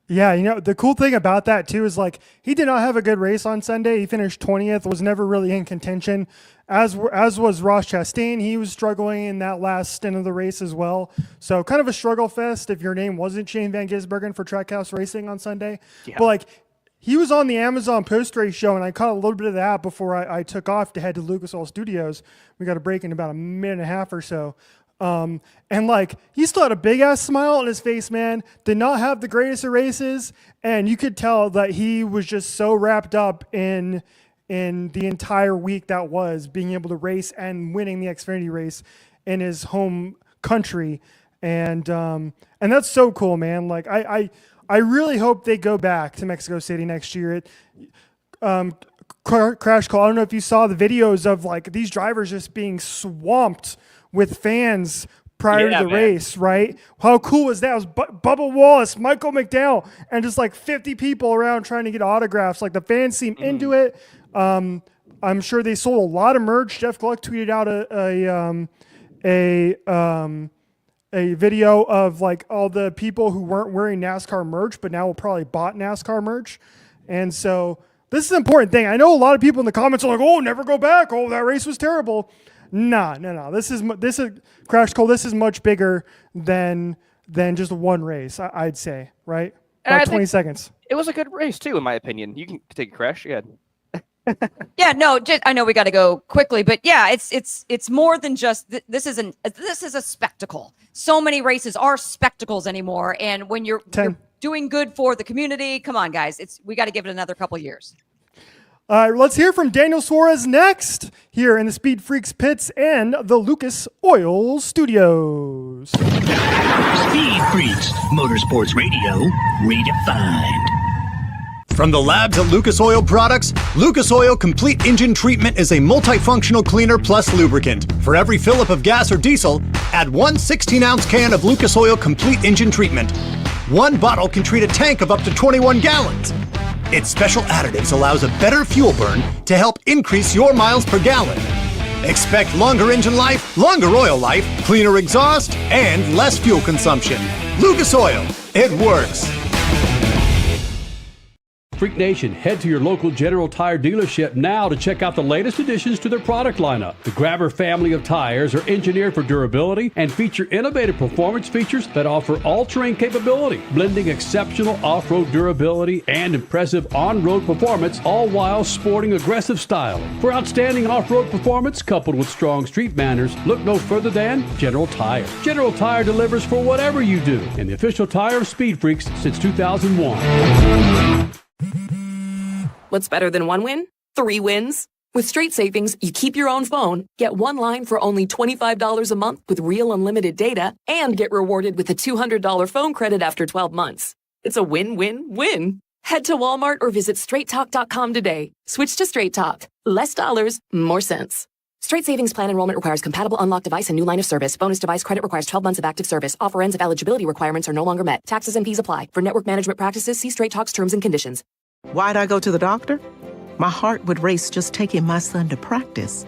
Yeah, the cool thing about that, too, is like he did not have a good race on Sunday. He finished 20th, was never really in contention, as was Ross Chastain. He was struggling in that last stint of the race as well. So kind of a struggle fest if your name wasn't Shane Van Gisbergen for Trackhouse Racing on Sunday. Yeah. But like, he was on the Amazon post-race show, and I caught a little bit of that before I took off to head to Lucas Oil Studios. We got a break in about a minute and a half or so. And like, he still had a big-ass smile on his face, man. Did not have the greatest of races, and you could tell that he was just so wrapped up in the entire week that was being able to race and winning the Xfinity race in his home country. And that's so cool, man. Like, I really hope they go back to Mexico City next year. Crash Call, I don't know if you saw the videos of like these drivers just being swamped with fans prior to the race, right? How cool was that? It was Bubba Wallace, Michael McDowell, and just like 50 people around trying to get autographs. Like the fans seem into it. I'm sure they sold a lot of merch. Jeff Gluck tweeted out a video of like all the people who weren't wearing NASCAR merch, but now will probably bought NASCAR merch. And so this is an important thing. I know a lot of people in the comments are like, "Oh, never go back. Oh, that race was terrible." No. This is Crash Cole. This is much bigger than just one race. I'd say, right? About 20 seconds. It was a good race too, in my opinion. You can take a Crash. Yeah. Yeah, no, I know we got to go quickly, but yeah, it's more than just this is a spectacle. So many races are spectacles anymore, and when you're doing good for the community, come on, guys, we got to give it another couple years. All right, let's hear from Daniel Suarez next here in the Speed Freaks pits and the Lucas Oil Studios. Speed Freaks, Motorsports Radio, redefined. From the labs at Lucas Oil Products, Lucas Oil Complete Engine Treatment is a multifunctional cleaner plus lubricant. For every fill-up of gas or diesel, add one 16-ounce can of Lucas Oil Complete Engine Treatment. One bottle can treat a tank of up to 21 gallons. Its special additives allows a better fuel burn to help increase your miles per gallon. Expect longer engine life, longer oil life, cleaner exhaust, and less fuel consumption. Lucas Oil, it works. Freak Nation, head to your local General Tire dealership now to check out the latest additions to their product lineup. The Grabber family of tires are engineered for durability and feature innovative performance features that offer all-terrain capability, blending exceptional off-road durability and impressive on-road performance, all while sporting aggressive style. For outstanding off-road performance coupled with strong street manners, look no further than General Tire. General Tire delivers for whatever you do, and the official tire of Speed Freaks since 2001. What's better than one win? 3 wins. With Straight Savings, you keep your own phone, get one line for only $25 a month with real unlimited data, and get rewarded with a $200 phone credit after 12 months. It's a win-win-win. Head to Walmart or visit straighttalk.com today. Switch to Straight Talk. Less dollars, more sense. Straight Savings Plan enrollment requires compatible unlocked device and new line of service. Bonus device credit requires 12 months of active service. Offer ends if eligibility requirements are no longer met. Taxes and fees apply. For network management practices, see Straight Talk's terms and conditions. Why'd I go to the doctor? My heart would race just taking my son to practice.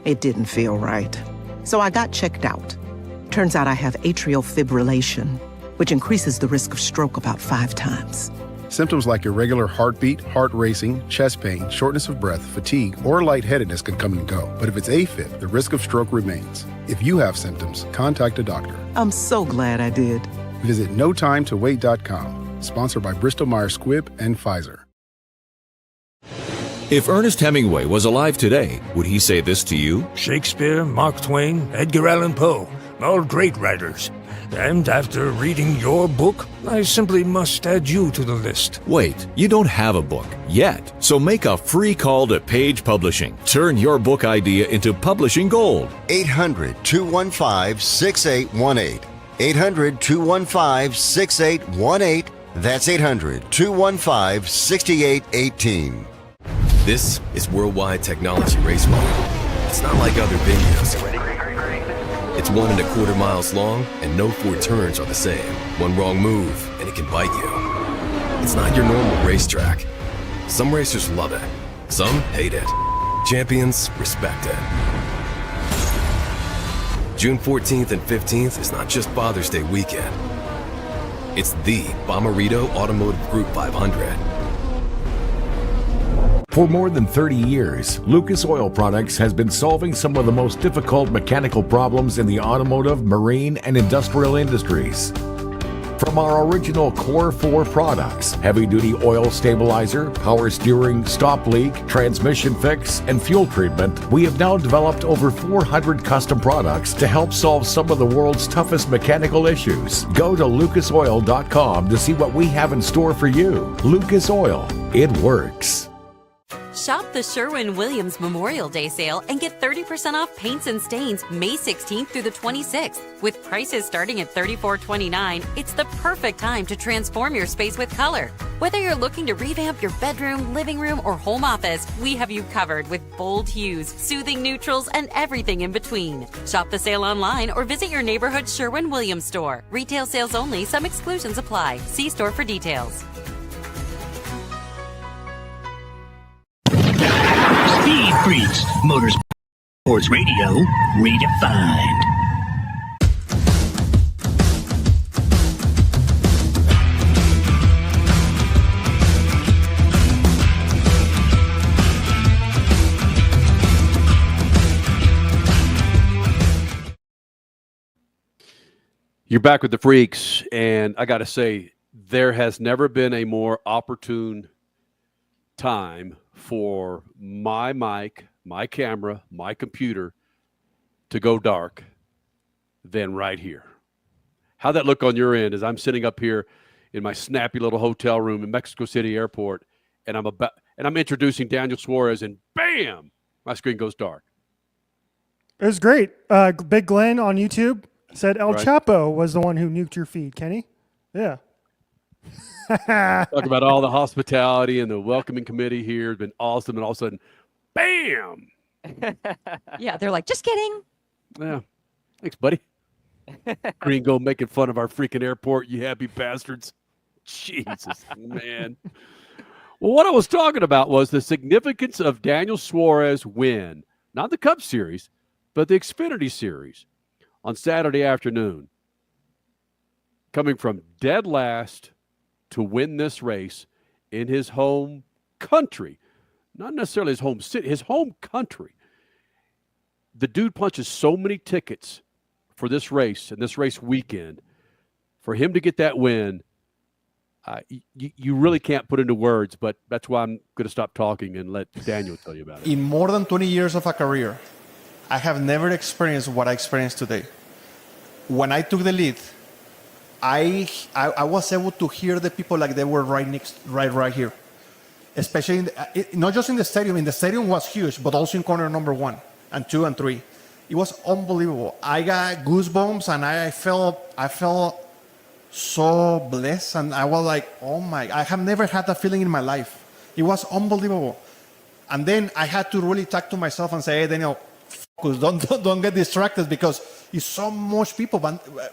It didn't feel right. So I got checked out. Turns out I have atrial fibrillation, which increases the risk of stroke about 5 times. Symptoms like irregular heartbeat, heart racing, chest pain, shortness of breath, fatigue, or lightheadedness can come and go. But if it's AFib, the risk of stroke remains. If you have symptoms, contact a doctor. I'm so glad I did. Visit notimetowait.com. Sponsored by Bristol-Myers Squibb and Pfizer. If Ernest Hemingway was alive today, would he say this to you? Shakespeare, Mark Twain, Edgar Allan Poe, all great writers. And after reading your book, I simply must add you to the list. Wait, you don't have a book yet. So make a free call to Page Publishing. Turn your book idea into publishing gold. 800-215-6818. 800-215-6818. That's 800-215-6818. This is WorldWide Technology Raceway. It's not like other venues. It's 1.25 miles long, and no 4 turns are the same. One wrong move, and it can bite you. It's not your normal racetrack. Some racers love it. Some hate it. Champions respect it. June 14th and 15th is not just Father's Day weekend. It's the Bommarito Automotive Group 500. For more than 30 years, Lucas Oil Products has been solving some of the most difficult mechanical problems in the automotive, marine, and industrial industries. From our original Core 4 products, heavy-duty oil stabilizer, power steering, stop leak, transmission fix, and fuel treatment, we have now developed over 400 custom products to help solve some of the world's toughest mechanical issues. Go to lucasoil.com to see what we have in store for you. Lucas Oil, it works. Shop the Sherwin-Williams Memorial Day sale and get 30% off paints and stains May 16th through the 26th. With prices starting at $34.29, it's the perfect time to transform your space with color. Whether you're looking to revamp your bedroom, living room, or home office, we have you covered with bold hues, soothing neutrals, and everything in between. Shop the sale online or visit your neighborhood Sherwin-Williams store. Retail sales only. Some exclusions apply. See store for details. Speed Freaks, Motorsports Radio, redefined. You're back with the Freaks, and I got to say, there has never been a more opportune time for my mic, my camera, my computer to go dark than right here. How'd that look on your end as I'm sitting up here in my snappy little hotel room in Mexico City Airport, and I'm introducing Daniel Suarez, and bam, my screen goes dark. It was great. Big Glenn on YouTube said El Chapo was the one who nuked your feed, Kenny. Yeah. Talk about all the hospitality and the welcoming committee here has been awesome, and all of a sudden, bam! Yeah, they're like, just kidding. Yeah, thanks, buddy. Gringo making fun of our freaking airport, you happy bastards. Jesus, man. Well, what I was talking about was the significance of Daniel Suarez win, not the Cup Series, but the Xfinity Series on Saturday afternoon. Coming from dead last to win this race in his home country, not necessarily his home city, his home country. The dude punches so many tickets for this race and this race weekend. For him to get that win, you really can't put into words, but that's why I'm going to stop talking and let Daniel tell you about it. In more than 20 years of a career, I have never experienced what I experienced today. When I took the lead, I was able to hear the people like they were right here. Especially, not just in the stadium. In the stadium was huge, but also in corner number 1 and 2 and 3. It was unbelievable. I got goosebumps, and I felt so blessed, and I was like, oh my, I have never had that feeling in my life. It was unbelievable. And then I had to really talk to myself and say, hey, Daniel, focus, don't get distracted, because it's so much people.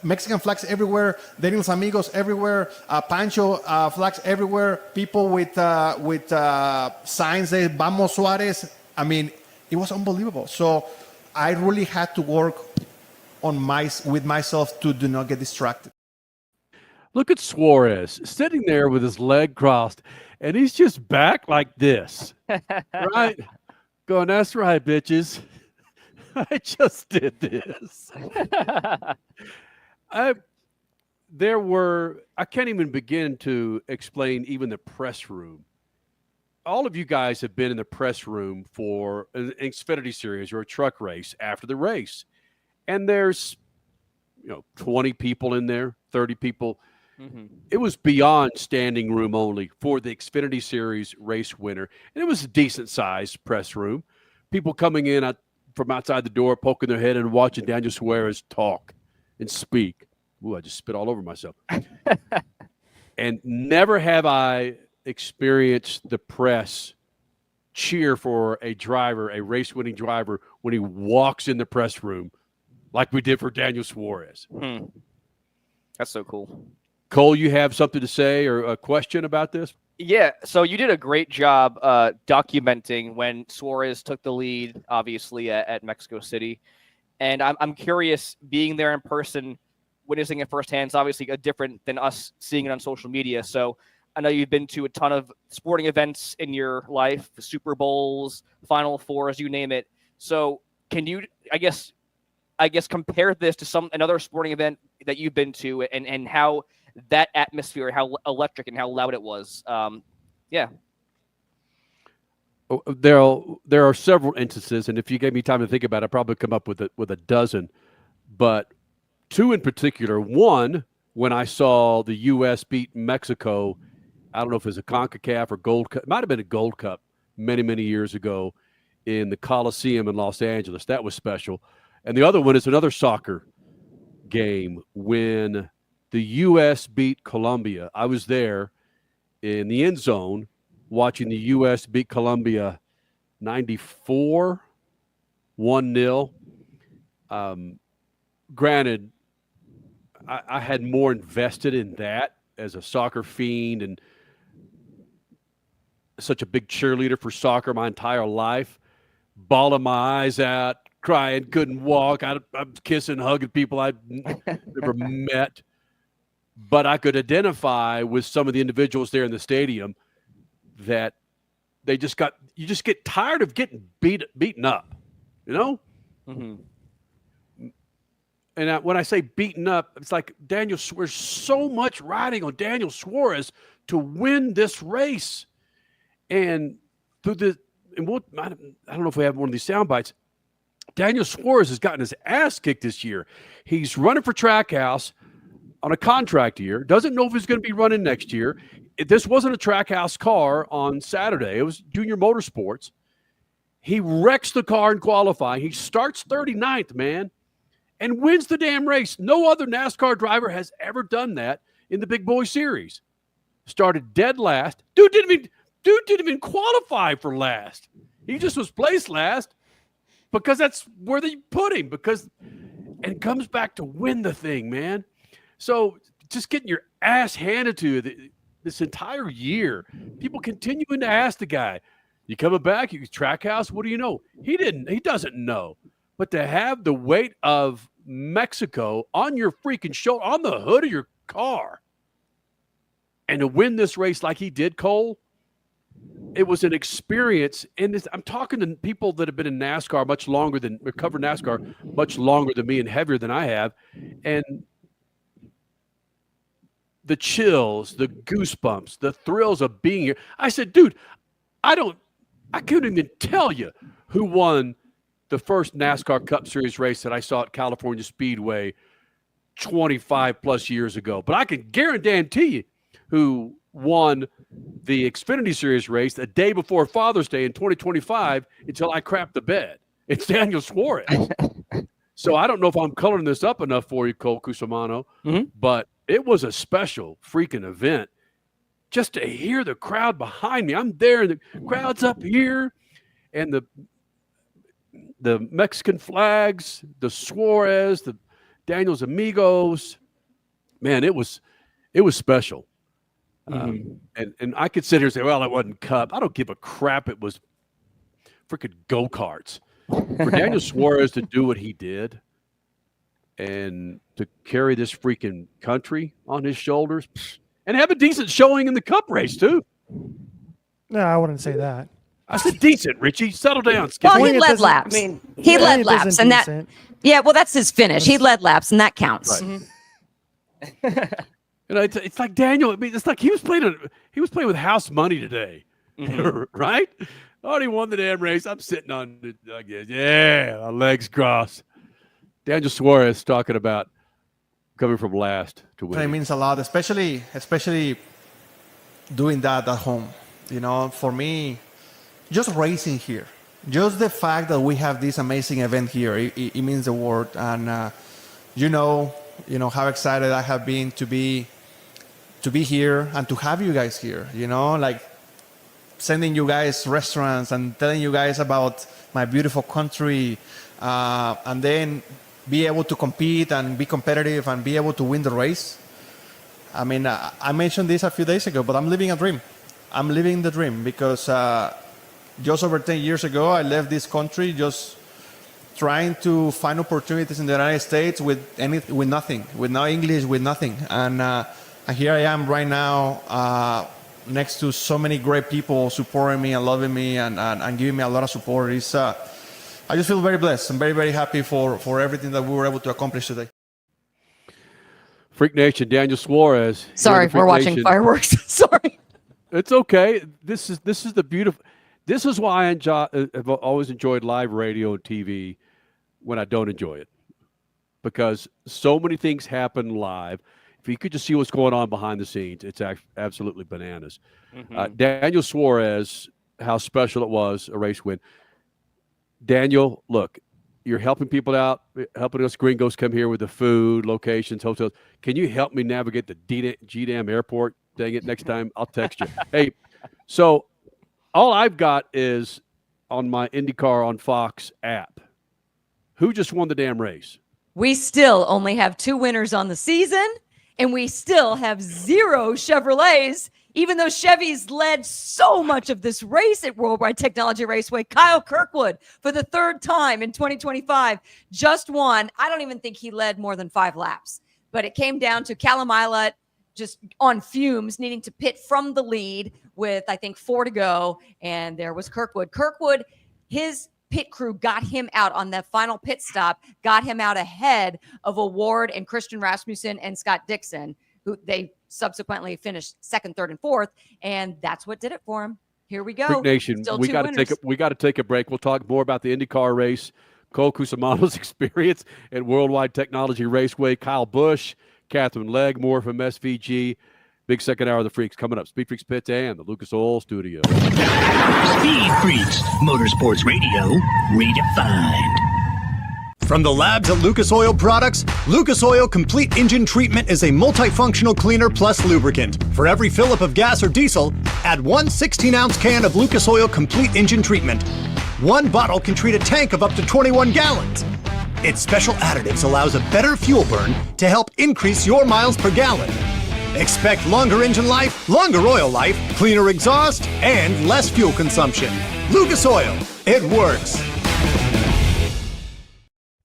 Mexican flags everywhere, Daniel's amigos everywhere, Pancho flags everywhere, people with signs that Vamos Suarez. I mean, it was unbelievable. So I really had to work with myself to do not get distracted. Look at Suarez sitting there with his leg crossed, and he's just back like this, right? Going, that's right, bitches. I just did this. I can't even begin to explain even the press room. All of you guys have been in the press room for an Xfinity Series or a truck race after the race. And there's, 20 people in there, 30 people. Mm-hmm. It was beyond standing room only for the Xfinity Series race winner. And it was a decent-sized press room. People coming in from outside the door, poking their head and watching Daniel Suarez talk and speak. Ooh, I just spit all over myself. And never have I experienced the press cheer for a driver, a race-winning driver, when he walks in the press room like we did for Daniel Suarez. That's so cool. Cole, you have something to say or a question about this? Yeah, so you did a great job documenting when Suarez took the lead, obviously, at Mexico City. And I'm curious, being there in person, witnessing it firsthand is obviously different than us seeing it on social media. So I know you've been to a ton of sporting events in your life, the Super Bowls, Final Fours, you name it. So can you, I guess compare this to another sporting event that you've been to and how that atmosphere, how electric and how loud it was. Yeah. There are several instances, and if you gave me time to think about it, I'd probably come up with a dozen, but two in particular. One, when I saw the U.S. beat Mexico, I don't know if it was a CONCACAF or Gold Cup. It might have been a Gold Cup many, many years ago in the Coliseum in Los Angeles. That was special. And the other one is another soccer game when the U.S. beat Colombia. I was there in the end zone watching the U.S. beat Colombia 94, 1-0. Granted, I had more invested in that as a soccer fiend and such a big cheerleader for soccer my entire life, bawling my eyes out, crying, couldn't walk. I'm kissing, hugging people I'd never met. But I could identify with some of the individuals there in the stadium that you just get tired of getting beaten up, you know? Mm-hmm. And when I say beaten up, it's like there's so much riding on Daniel Suarez to win this race. And I don't know if we have one of these sound bites. Daniel Suarez has gotten his ass kicked this year. He's running for Trackhouse on a contract year. Doesn't know if he's going to be running next year. This wasn't a Trackhouse car on Saturday. It was Junior Motorsports. He wrecks the car in qualifying. He starts 39th, man, and wins the damn race. No other NASCAR driver has ever done that in the Big Boy Series. Started dead last. Dude didn't even qualify for last. He just was placed last because that's where they put him. And comes back to win the thing, man. So just getting your ass handed to you this entire year, people continuing to ask the guy, "You coming back? You Trackhouse? What do you know?" He doesn't know. But to have the weight of Mexico on your freaking shoulder, on the hood of your car, and to win this race like he did, Cole, it was an experience. And I'm talking to people that have been in NASCAR much longer than, or covered NASCAR much longer than me and heavier than I have. And the chills, the goosebumps, the thrills of being here. I said, dude, I couldn't even tell you who won the first NASCAR Cup Series race that I saw at California Speedway 25 plus years ago. But I can guarantee you who won the Xfinity Series race the day before Father's Day in 2025 until I crapped the bed. It's Daniel Suarez. So I don't know if I'm coloring this up enough for you, Cole Cusimano, but it was a special freaking event just to hear the crowd behind me. I'm there, and the crowd's up here, and the Mexican flags, the Suarez, the Daniel's amigos. Man, it was special. And I could sit here and say, well, it wasn't Cup. I don't give a crap. It was freaking go-karts. For Daniel Suarez to do what he did and to carry this freaking country on his shoulders and have a decent showing in the Cup race, too. No, I wouldn't say that. I said decent, Richie. Settle down. Well, he led laps. He led laps, and that. Yeah, well, that's his finish. He led laps, and that counts. Right. It's like Daniel. I mean, it's like he was playing with house money today, right? Already won the damn race. I'm sitting on it. Yeah, my legs crossed. Daniel Suarez talking about coming from last to win. It means a lot, especially doing that at home. You know, for me, just racing here, just the fact that we have this amazing event here, it means the world. And you know how excited I have been to be here and to have you guys here. You know, like sending you guys restaurants and telling you guys about my beautiful country, and then be able to compete and be competitive and be able to win the race. I mean, I mentioned this a few days ago, but I'm living a dream. I'm living the dream because just over 10 years ago, I left this country just trying to find opportunities in the United States with nothing, with no English, with nothing. And here I am right now, next to so many great people supporting me and loving me and giving me a lot of support. I just feel very blessed. I'm very, very happy for everything that we were able to accomplish today. Freak Nation, Daniel Suarez. Sorry, we're watching fireworks. Sorry. It's okay. This is the beautiful. This is why I've always enjoyed live radio and TV when I don't enjoy it, because so many things happen live. If you could just see what's going on behind the scenes, it's absolutely bananas. Daniel Suarez how special it was, a race win. Daniel, look, you're helping people out, helping us gringos come here with the food, locations, hotels. Can you help me navigate the GDAM airport? Dang it, next time I'll text you. Hey, so all I've got is on my IndyCar on Fox app. Who just won the damn race? We still only have 2 winners on the season, and we still have 0 Chevrolets, even though Chevy's led so much of this race at WorldWide Technology Raceway. Kyle Kirkwood, for the 3rd time in 2025, just won. I don't even think he led more than 5 laps, but it came down to Callum Ilott just on fumes, needing to pit from the lead with, I think, 4 to go, and there was Kirkwood. Kirkwood, his pit crew got him out on that final pit stop, got him out ahead of Award and Christian Rasmussen and Scott Dixon, who they subsequently finished 2nd, 3rd, and 4th, and that's what did it for him. Here we go. Freak Nation, Still we 2 got to take a break. We'll talk more about the IndyCar race, Cole Cusimano's experience at WorldWide Technology Raceway, Kyle Busch, Katherine Legge, more from SVG. Big second hour of the Freaks coming up. Speed Freaks Pit and the Lucas Oil Studio. Speed Freaks, Motorsports Radio, redefined. From the labs at Lucas Oil Products, Lucas Oil Complete Engine Treatment is a multifunctional cleaner plus lubricant. For every fill-up of gas or diesel, add 1 16-ounce can of Lucas Oil Complete Engine Treatment. 1 bottle can treat a tank of up to 21 gallons. Its special additives allows a better fuel burn to help increase your miles per gallon. Expect longer engine life, longer oil life, cleaner exhaust, and less fuel consumption. Lucas Oil, it works.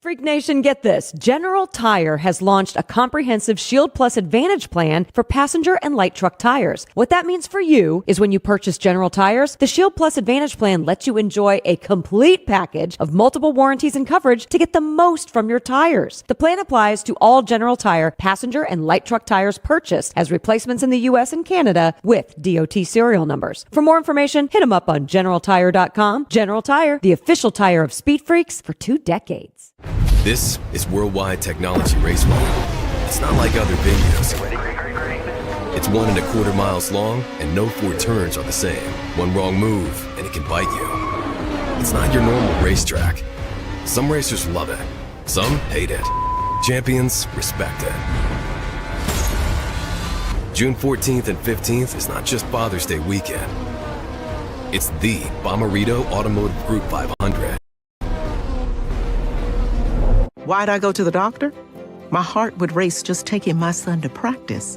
Freak Nation, get this. General Tire has launched a comprehensive Shield Plus Advantage plan for passenger and light truck tires. What that means for you is when you purchase General Tires, the Shield Plus Advantage plan lets you enjoy a complete package of multiple warranties and coverage to get the most from your tires. The plan applies to all General Tire passenger and light truck tires purchased as replacements in the U.S. and Canada with DOT serial numbers. For more information, hit them up on GeneralTire.com. General Tire, the official tire of Speed Freaks for 2 decades. This is WorldWide Technology Raceway. It's not like other venues. It's 1 1/4 miles long, and no 4 turns are the same. One wrong move, and it can bite you. It's not your normal racetrack. Some racers love it. Some hate it. Champions respect it. June 14th and 15th is not just Father's Day weekend. It's the Bommarito Automotive Group 500. Why'd I go to the doctor? My heart would race just taking my son to practice.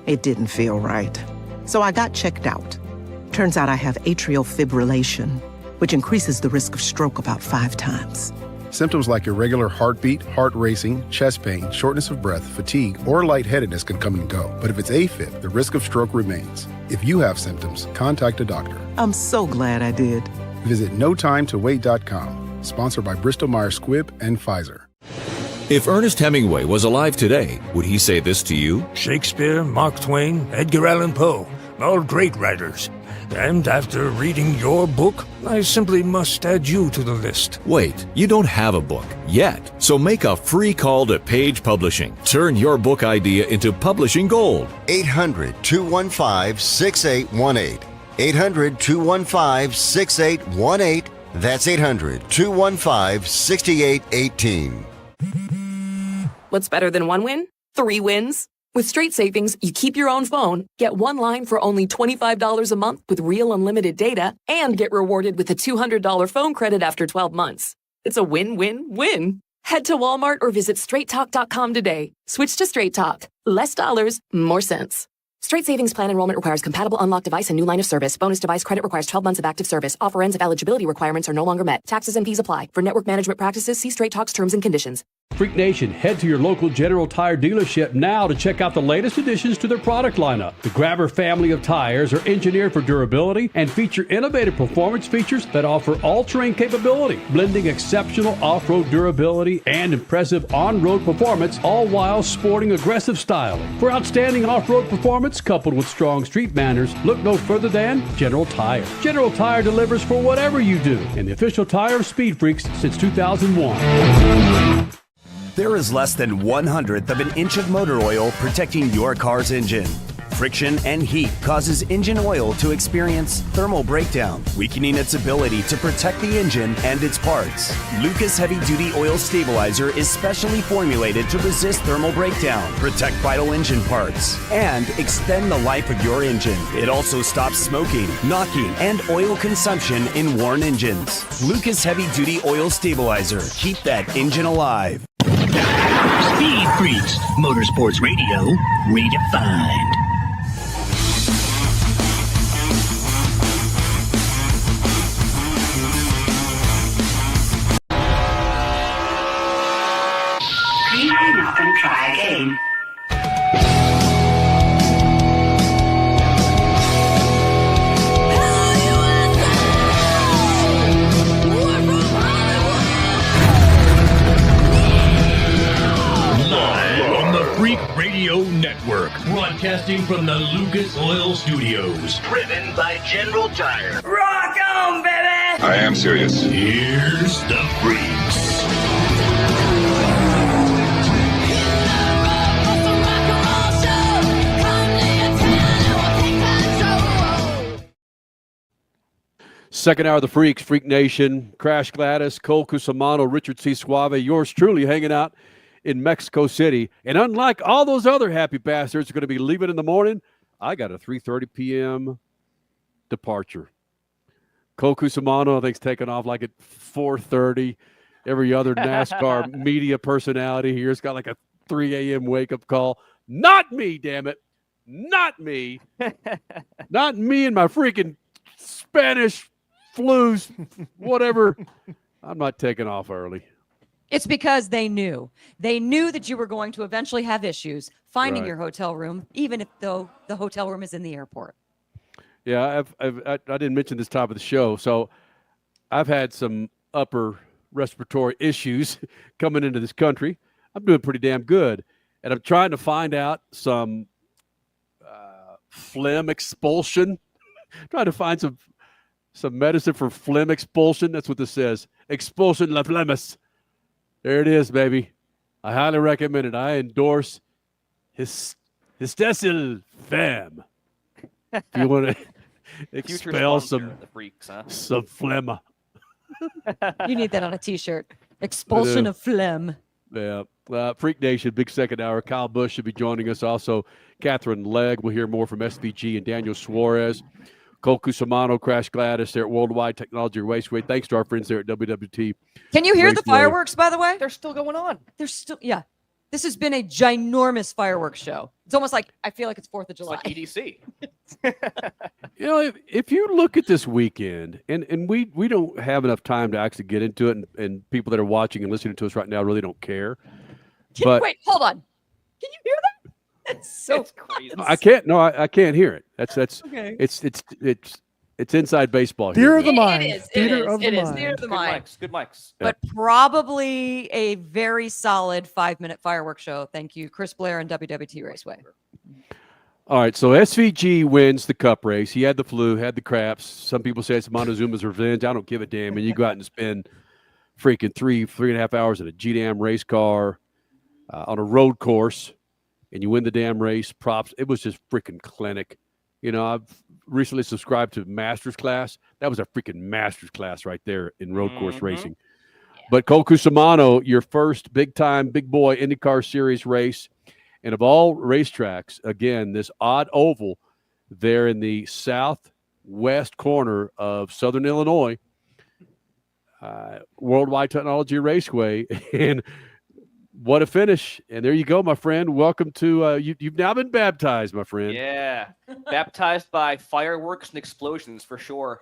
It didn't feel right. So I got checked out. Turns out I have atrial fibrillation, which increases the risk of stroke about 5 times. Symptoms like irregular heartbeat, heart racing, chest pain, shortness of breath, fatigue, or lightheadedness can come and go. But if it's AFib, the risk of stroke remains. If you have symptoms, contact a doctor. I'm so glad I did. Visit notimetowait.com. Sponsored by Bristol-Myers Squibb and Pfizer. If Ernest Hemingway was alive today, would he say this to you? Shakespeare, Mark Twain, Edgar Allan Poe, all great writers. And after reading your book, I simply must add you to the list. Wait, you don't have a book yet. So make a free call to Page Publishing. Turn your book idea into publishing gold. 800-215-6818. 800-215-6818. That's 800-215-6818. What's better than 1 win? 3 wins. With Straight Savings, you keep your own phone, get 1 line for only $25 a month with real unlimited data, and get rewarded with a $200 phone credit after 12 months. It's a win-win-win. Head to Walmart or visit straighttalk.com today. Switch to Straight Talk. Less dollars, more sense. Straight Savings Plan enrollment requires compatible unlocked device and new line of service. Bonus device credit requires 12 months of active service. Offer ends if eligibility requirements are no longer met. Taxes and fees apply. For network management practices, see Straight Talk's terms and conditions. Freak Nation, head to your local General Tire dealership now to check out the latest additions to their product lineup. The Grabber family of tires are engineered for durability and feature innovative performance features that offer all-terrain capability, blending exceptional off-road durability and impressive on-road performance, all while sporting aggressive styling. For outstanding off-road performance coupled with strong street manners, look no further than General Tire. General Tire delivers for whatever you do, and the official tire of Speed Freaks since 2001. There is less than 1/100th of an inch of motor oil protecting your car's engine. Friction and heat causes engine oil to experience thermal breakdown, weakening its ability to protect the engine and its parts. Lucas Heavy Duty Oil Stabilizer is specially formulated to resist thermal breakdown, protect vital engine parts, and extend the life of your engine. It also stops smoking, knocking, and oil consumption in worn engines. Lucas Heavy Duty Oil Stabilizer. Keep that engine alive. Speed Freaks, Motorsports Radio, redefined. Please hang up and try again. Freak Radio Network, broadcasting from the Lucas Oil Studios. Driven by General Tire. Rock on, baby! I am serious. Here's the Freaks. Second hour of the Freaks, Freak Nation, Crash Gladys, Cole Cusimano, Richard C. Suave, yours truly hanging out in Mexico City. And unlike all those other happy bastards who are going to be leaving in the morning, I got a 3:30 p.m. departure. Cole Cusimano, I think, is taking off like at 4:30. Every other NASCAR media personality here has got like a 3 a.m. wake-up call. Not me, damn it. Not me. Not me and my freaking Spanish flus, whatever. I'm not taking off early. It's because they knew. They knew that you were going to eventually have issues finding Right. your hotel room, even if though the hotel room is in the airport. Yeah, I didn't mention this top of the show. So I've had some upper respiratory issues coming into this country. I'm doing pretty damn good. And I'm trying to find out some phlegm expulsion. Trying to find some medicine for phlegm expulsion. That's what this says. Expulsion la phlemis. There it is, baby. I highly recommend it. I endorse Histecil Fam. If you want to expel some phlegm. You need that on a T-shirt. Expulsion of phlegm. Yeah. Freak Nation, big second hour. Kyle Busch should be joining us. Also, Katherine Legge. We'll hear more from SVG and Daniel Suarez. Cole Cusimano, Crash Gladys there at WorldWide Technology Raceway. Thanks to our friends there at WWT. Can you hear the Raceway. fireworks, by the way? They're still going on. They're still, yeah. This has been a ginormous fireworks show. It's almost like, I feel like it's 4th of July. Like EDC. You know, if you look at this weekend, and we don't have enough time to actually get into it, and people that are watching and listening to us right now really don't care. Wait, hold on. Can you hear that? It's so crazy. I can't. No, I can't hear it. That's okay. It's inside baseball. Theater of the It mind. is. Theater It is. of the It is. mind. Theater of the mind. Good mics. But probably a very solid 5-minute fireworks show. Thank you, Chris Blair and WWT Raceway. All right, so SVG wins the Cup race. He had the flu, had the craps. Some people say it's Montezuma's revenge. I don't give a damn. And you go out and spend freaking 3.5 hours in a GDAM race car on a road course, and you win the damn race. Props. It was just freaking clinic. You know, I've recently subscribed to Masters class. That was a freaking Masters class right there in road course racing. Yeah. But Cole Cusimano, your first big-time, big boy IndyCar Series race. And of all racetracks, again, this odd oval there in the southwest corner of Southern Illinois, WorldWide Technology Raceway. And what a finish. And there you go, my friend. Welcome to you've now been baptized, my friend. Yeah. Baptized by fireworks and explosions for sure.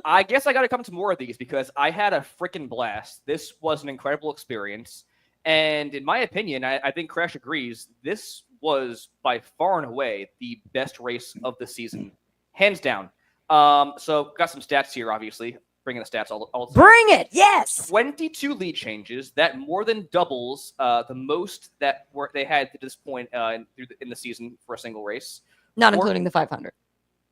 I guess I got to come to more of these because I had a freaking blast. This was an incredible experience. And in my opinion, I think Crash agrees, this was by far and away the best race of the season. Hands down. So got some stats here, obviously. Bringing the stats all the time. Bring it, yes! 22 lead changes. That more than doubles the most that they had to this point in the season for a single race. Not including the 500.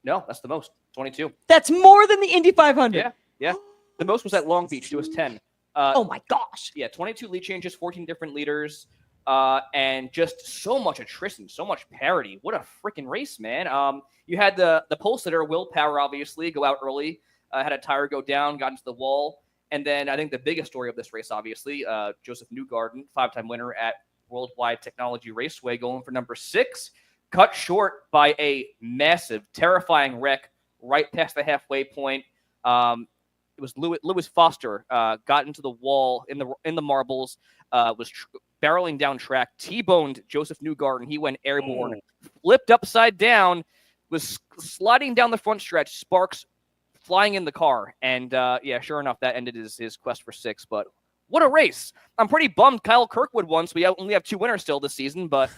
No, that's the most. 22. That's more than the Indy 500. Yeah. The most was at Long Beach. It was 10. Oh my gosh. Yeah, 22 lead changes, 14 different leaders. and just so much attrition, so much parity. What a freaking race, man. You had the pole sitter, Will Power, obviously, go out early, had a tire go down, got into the wall. And then I think the biggest story of this race, obviously, Joseph Newgarden, 5-time winner at WorldWide Technology Raceway, going for number 6, cut short by a massive, terrifying wreck right past the halfway point. It was Lewis Foster got into the wall in the marbles, was barreling down track, T-boned Joseph Newgarden. He went airborne, flipped upside down, was sliding down the front stretch, sparks flying in the car. And sure enough, that ended his quest for 6. But what a race. I'm pretty bummed Kyle Kirkwood won, so we only have 2 winners still this season. But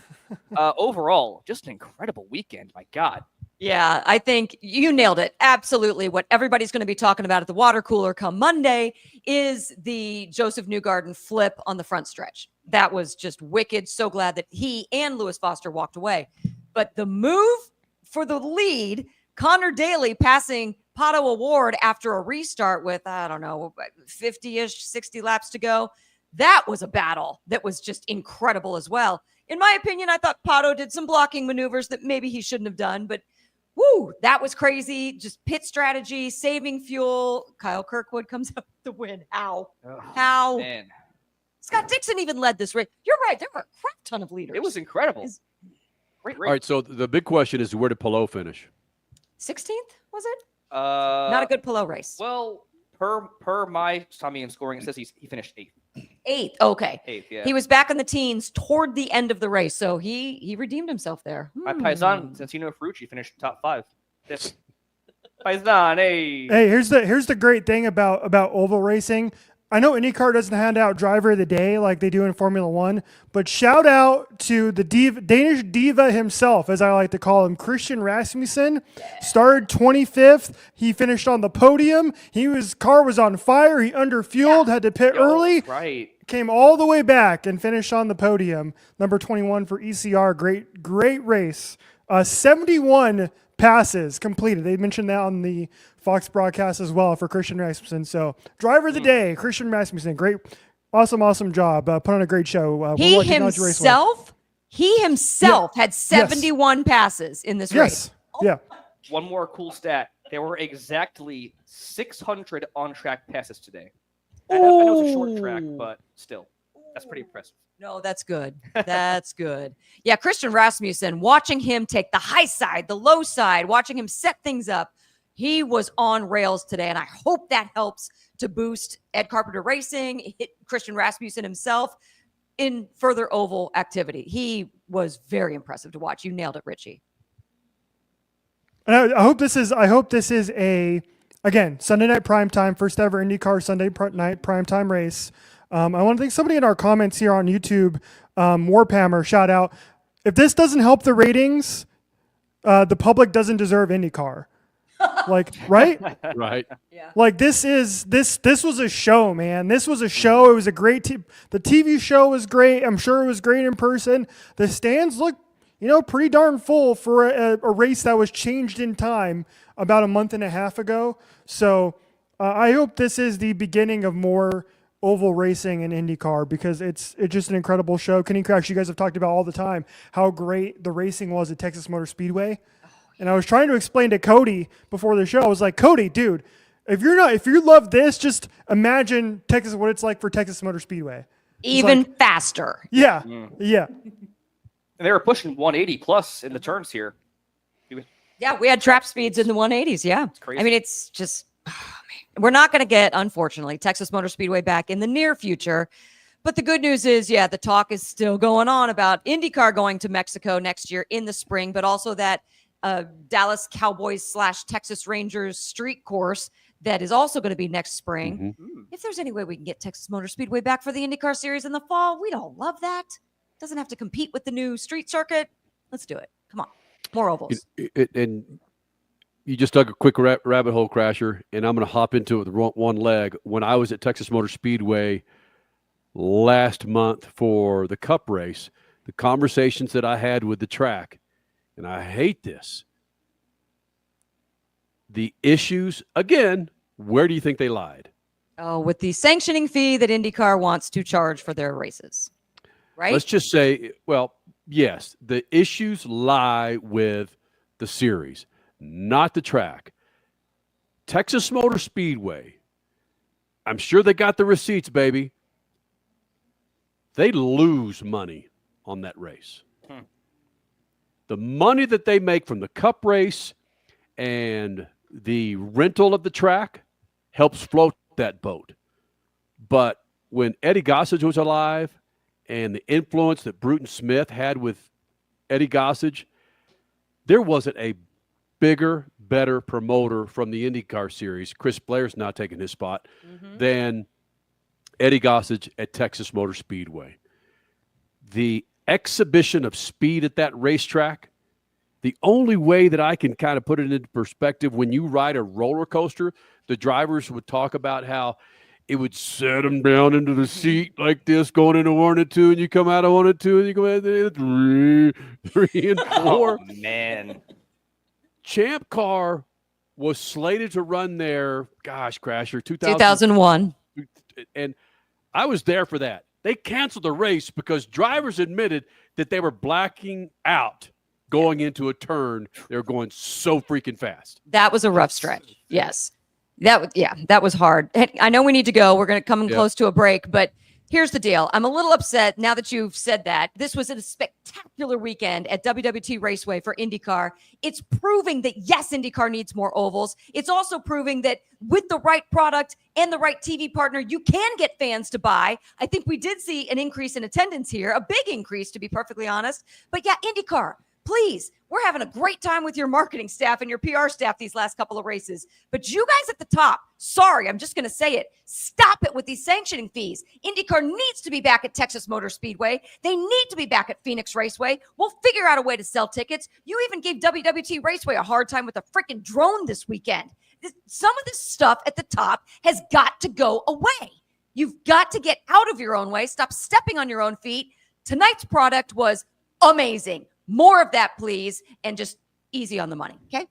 overall, just an incredible weekend. My God. Yeah, I think you nailed it. Absolutely. What everybody's going to be talking about at the water cooler come Monday is the Joseph Newgarden flip on the front stretch. That was just wicked. So glad that he and Lewis Foster walked away. But the move for the lead, Connor Daly passing Pato O'Ward after a restart with, 50-ish, 60 laps to go. That was a battle that was just incredible as well. In my opinion, I thought Pato did some blocking maneuvers that maybe he shouldn't have done, but woo, that was crazy. Just pit strategy, saving fuel. Kyle Kirkwood comes up with the win. How? Man. Scott Dixon even led this race. You're right. There were a crap ton of leaders. It was incredible. Great race. All right, so the big question is, where did Palou finish? 16th, was it? Not a good Palou race. Well, per my Tommy and scoring, it says he finished 8th. 8th, okay. 8th, yeah. He was back in the teens toward the end of the race, so he redeemed himself there. My paisan, Santino Ferrucci, finished top 5. Paisan, hey. Hey, here's the great thing about oval racing. I know IndyCar doesn't hand out driver of the day like they do in Formula One, but shout out to the Danish diva himself, as I like to call him, Christian Rasmussen. Started 25th. He finished on the podium. His car was on fire. He underfueled, had to pit early. Right. Came all the way back and finished on the podium. Number 21 for ECR. Great race. 71 passes completed. They mentioned that on the Fox broadcast as well for Christian Rasmussen. So driver of the day, Christian Rasmussen. Great, awesome job. Put on a great show. He himself had 71 passes in this race. Yeah. One more cool stat. There were exactly 600 on-track passes today. I know it's a short track, but still, that's pretty impressive. No, that's good. That's good. Yeah, Christian Rasmussen, watching him take the high side, the low side, watching him set things up. He was on rails today, and I hope that helps to boost Ed Carpenter Racing, hit Christian Rasmussen himself in further oval activity. He was very impressive to watch. You nailed it, Richie. And I hope this is a, again, Sunday night primetime, first ever IndyCar Sunday night primetime race. I want to thank somebody in our comments here on YouTube, Warphammer, shout out. If this doesn't help the ratings, the public doesn't deserve IndyCar. Like, right? Right. Yeah. Like this was a show, man. This was a show. It was a great the TV show was great. I'm sure it was great in person. The stands look, pretty darn full for a race that was changed in time about a month and a half ago. So I hope this is the beginning of more oval racing in IndyCar, because it's just an incredible show. Kenny Crash, you guys have talked about all the time how great the racing was at Texas Motor Speedway. And I was trying to explain to Cody before the show. I was like, Cody, dude, if you love this, just imagine what it's like for Texas Motor Speedway. Even faster. Yeah. Yeah. And they were pushing 180 plus in the turns here. Yeah, we had trap speeds in the 180s. Yeah. It's crazy. I mean, it's just, we're not going to get, unfortunately, Texas Motor Speedway back in the near future. But the good news is, the talk is still going on about IndyCar going to Mexico next year in the spring, but also that Dallas Cowboys / Texas Rangers street course that is also going to be next spring. Mm-hmm. If there's any way we can get Texas Motor Speedway back for the IndyCar Series in the fall, we'd all love that. Doesn't have to compete with the new street circuit. Let's do it. Come on. More ovals. And you just dug a quick rabbit hole, Crasher, and I'm going to hop into it with one leg. When I was at Texas Motor Speedway last month for the Cup race, the conversations that I had with the track, and I hate this, the issues, again, where do you think they lied? Oh, with the sanctioning fee that IndyCar wants to charge for their races. right? Let's just say, well, yes, the issues lie with the series, not the track. Texas Motor Speedway, I'm sure they got the receipts, baby. They lose money on that race. The money that they make from the Cup race and the rental of the track helps float that boat. But when Eddie Gossage was alive and the influence that Bruton Smith had with Eddie Gossage, there wasn't a bigger, better promoter from the IndyCar series, Chris Blair's now taking his spot, than Eddie Gossage at Texas Motor Speedway. The exhibition of speed at that racetrack, the only way that I can kind of put it into perspective, when you ride a roller coaster, the drivers would talk about how it would set them down into the seat like this, going into 1 and 2, and you come out of 1 and 2, and you go out of 3 and 4. Oh, man. Champ Car was slated to run there, Crasher, 2001. And I was there for that. They canceled the race because drivers admitted that they were blacking out going into a turn. They were going so freaking fast. That was a rough stretch. Yes. That was hard. I know we need to go. We're going to come close to a break, but here's the deal. I'm a little upset now that you've said that. This was a spectacular weekend at WWT Raceway for IndyCar. It's proving that, yes, IndyCar needs more ovals. It's also proving that with the right product and the right TV partner, you can get fans to buy. I think we did see an increase in attendance here, a big increase, to be perfectly honest. But yeah, IndyCar, please, we're having a great time with your marketing staff and your PR staff these last couple of races. But you guys at the top, sorry, I'm just going to say it. Stop it with these sanctioning fees. IndyCar needs to be back at Texas Motor Speedway. They need to be back at Phoenix Raceway. We'll figure out a way to sell tickets. You even gave WWT Raceway a hard time with a freaking drone this weekend. Some of this stuff at the top has got to go away. You've got to get out of your own way. Stop stepping on your own feet. Tonight's product was amazing. More of that, please, and just easy on the money, okay?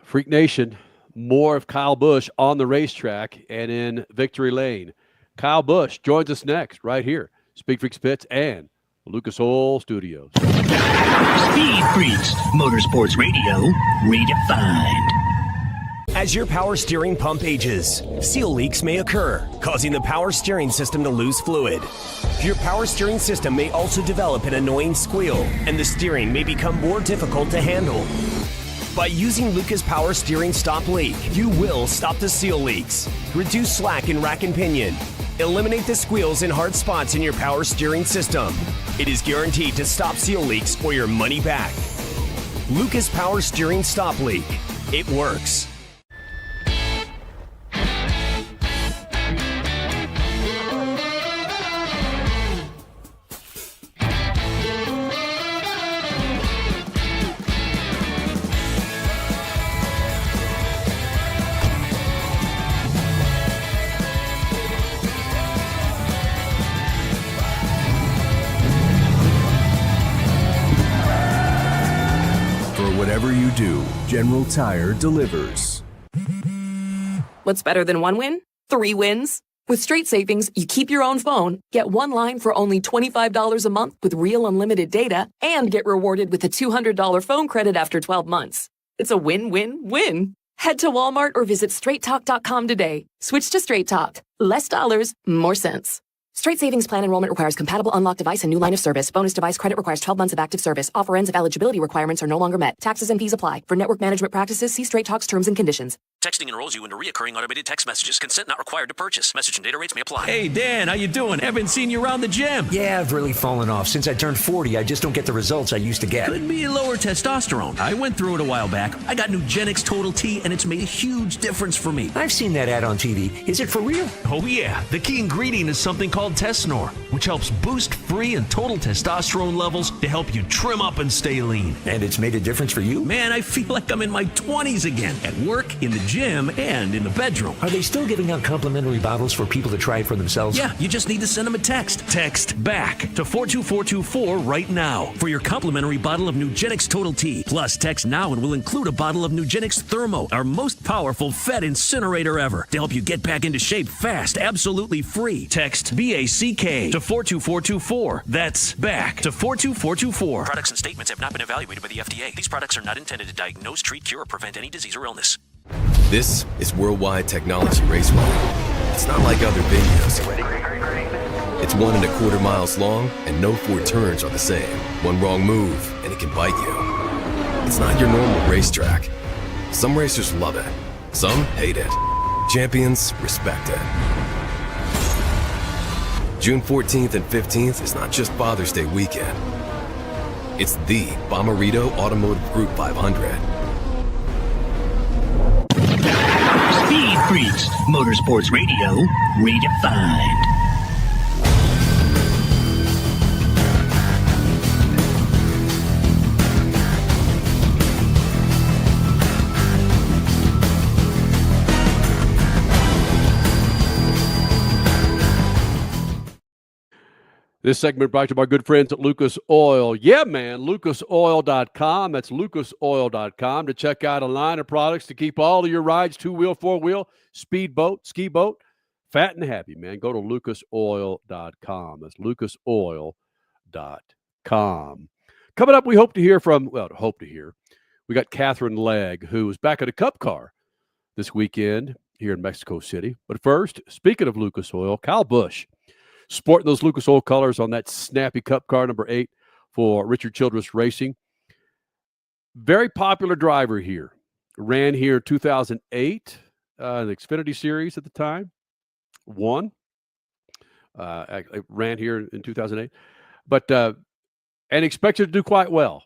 Freak Nation, more of Kyle Busch on the racetrack and in Victory Lane. Kyle Busch joins us next right here, Speed Freaks Pits and Lucas Oil Studios. Speed Freaks, Motorsports Radio, redefined. As your power steering pump ages, seal leaks may occur, causing the power steering system to lose fluid. Your power steering system may also develop an annoying squeal, and the steering may become more difficult to handle. By using Lucas Power Steering Stop Leak, you will stop the seal leaks, reduce slack in rack and pinion, eliminate the squeals and hard spots in your power steering system. It is guaranteed to stop seal leaks or your money back. Lucas Power Steering Stop Leak. It works. Whatever you do, General Tire delivers. What's better than one win? 3 wins. With Straight Savings, you keep your own phone, get one line for only $25 a month with real unlimited data, and get rewarded with a $200 phone credit after 12 months. It's a win-win-win. Head to Walmart or visit straighttalk.com today. Switch to Straight Talk. Less dollars, more sense. Straight Savings Plan enrollment requires compatible unlocked device and new line of service. Bonus device credit requires 12 months of active service. Offer ends if eligibility requirements are no longer met. Taxes and fees apply. For network management practices, see Straight Talk's terms and conditions. Texting enrolls you into reoccurring automated text messages. Consent not required to purchase. Message and data rates may apply. Hey, Dan, how you doing? Haven't seen you around the gym. Yeah, I've really fallen off. Since I turned 40, I just don't get the results I used to get. Could be lower testosterone. I went through it a while back. I got Nugenix Total T, and it's made a huge difference for me. I've seen that ad on TV. Is it for real? Oh, yeah. The key ingredient is something called Tesnor, which helps boost free and total testosterone levels to help you trim up and stay lean. And it's made a difference for you? Man, I feel like I'm in my 20s again. At work, in the gym, gym, and in the bedroom. Are they still giving out complimentary bottles for people to try it for themselves? Yeah, you just need to send them a text. Text BACK to 42424 right now for your complimentary bottle of Nugenix Total T. Plus, text now and we'll include a bottle of Nugenix Thermo, our most powerful Fed incinerator ever, to help you get back into shape fast, absolutely free. Text BACK to 42424. That's BACK to 42424. Products and statements have not been evaluated by the FDA. These products are not intended to diagnose, treat, cure, or prevent any disease or illness. This is WorldWide Technology Raceway. It's not like other venues. It's 1.25 miles long, and no 4 turns are the same. One wrong move, and it can bite you. It's not your normal racetrack. Some racers love it. Some hate it. Champions respect it. June 14th and 15th is not just Father's Day weekend. It's the Bommarito Automotive Group 500. Speed Freaks, Motorsports Radio, redefined. This segment brought to you by our good friends at Lucas Oil. Yeah, man, lucasoil.com. That's lucasoil.com to check out a line of products to keep all of your rides, 2-wheel, 4-wheel, speedboat, ski boat, fat and happy, man. Go to lucasoil.com. That's lucasoil.com. Coming up, we hope to hear. We got Katherine Legge, who was back at a Cup car this weekend here in Mexico City. But first, speaking of Lucas Oil, Kyle Busch, sporting those Lucas Oil colors on that snappy Cup car, number 8 for Richard Childress Racing. Very popular driver here. Ran here in 2008, the Xfinity Series at the time. Won. Ran here in 2008. But, and expected to do quite well.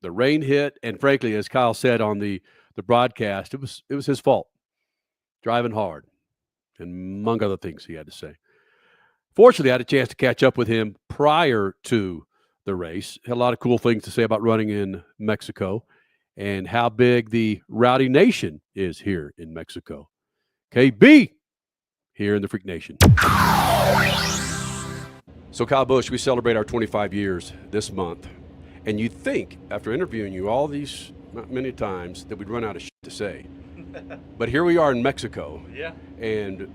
The rain hit, and frankly, as Kyle said on the broadcast, it was his fault. Driving hard, and among other things he had to say. Fortunately, I had a chance to catch up with him prior to the race. Had a lot of cool things to say about running in Mexico and how big the Rowdy Nation is here in Mexico. KB here in the Freak Nation. So, Kyle Busch, we celebrate our 25 years this month. And you'd think, after interviewing you all these many times, that we'd run out of shit to say. But here we are in Mexico. Yeah. And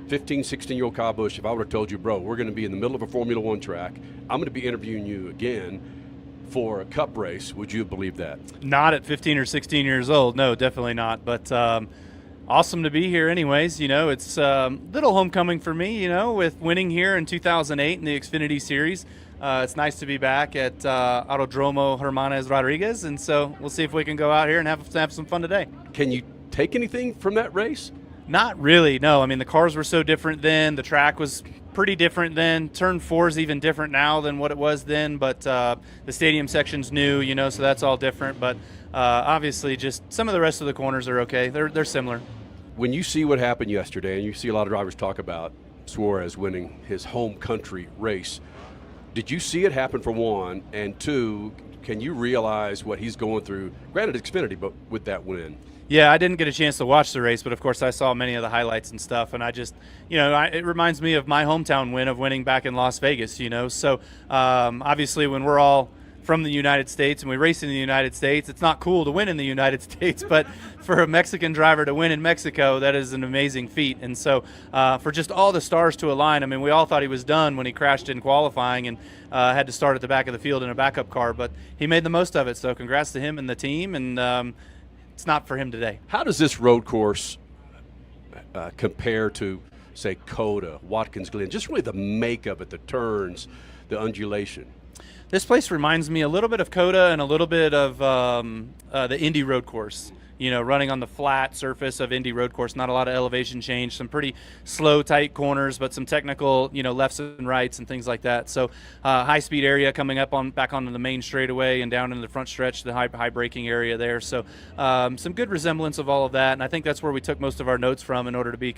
15, 16-year-old Kyle Busch, if I would have told you, bro, we're going to be in the middle of a Formula One track, I'm going to be interviewing you again for a Cup race, would you have believed that? Not at 15 or 16 years old. No, definitely not. But awesome to be here anyways. You know, it's a little homecoming for me, you know, with winning here in 2008 in the Xfinity Series. It's nice to be back at Autodromo Hermanes Rodriguez, and so we'll see if we can go out here and have some fun today. Can you take anything from that race? Not really, no. I mean, the cars were so different then. The track was pretty different then. Turn 4 is even different now than what it was then, but the stadium section's new, you know, so that's all different. But obviously just some of the rest of the corners are okay. They're similar. When you see what happened yesterday, and you see a lot of drivers talk about Suarez winning his home country race, did you see it happen, for one? And two, can you realize what he's going through? Granted, Xfinity, but with that win. Yeah, I didn't get a chance to watch the race, but of course I saw many of the highlights and stuff, and I just, you know, it reminds me of my hometown win of winning back in Las Vegas, you know. So obviously when we're all from the United States and we race in the United States, it's not cool to win in the United States, but for a Mexican driver to win in Mexico, that is an amazing feat. And so for just all the stars to align, I mean, we all thought he was done when he crashed in qualifying and had to start at the back of the field in a backup car, but he made the most of it. So congrats to him and the team, and it's not for him today. How does this road course compare to, say, Coda, Watkins Glen, just really the make of it, the turns, the undulation? This place reminds me a little bit of Coda and a little bit of the Indy road course. You know, running on the flat surface of Indy road course, not a lot of elevation change, some pretty slow, tight corners, but some technical, you know, lefts and rights and things like that. So high-speed area coming up back onto the main straightaway and down into the front stretch, the high braking area there. So some good resemblance of all of that, and I think that's where we took most of our notes from in order to be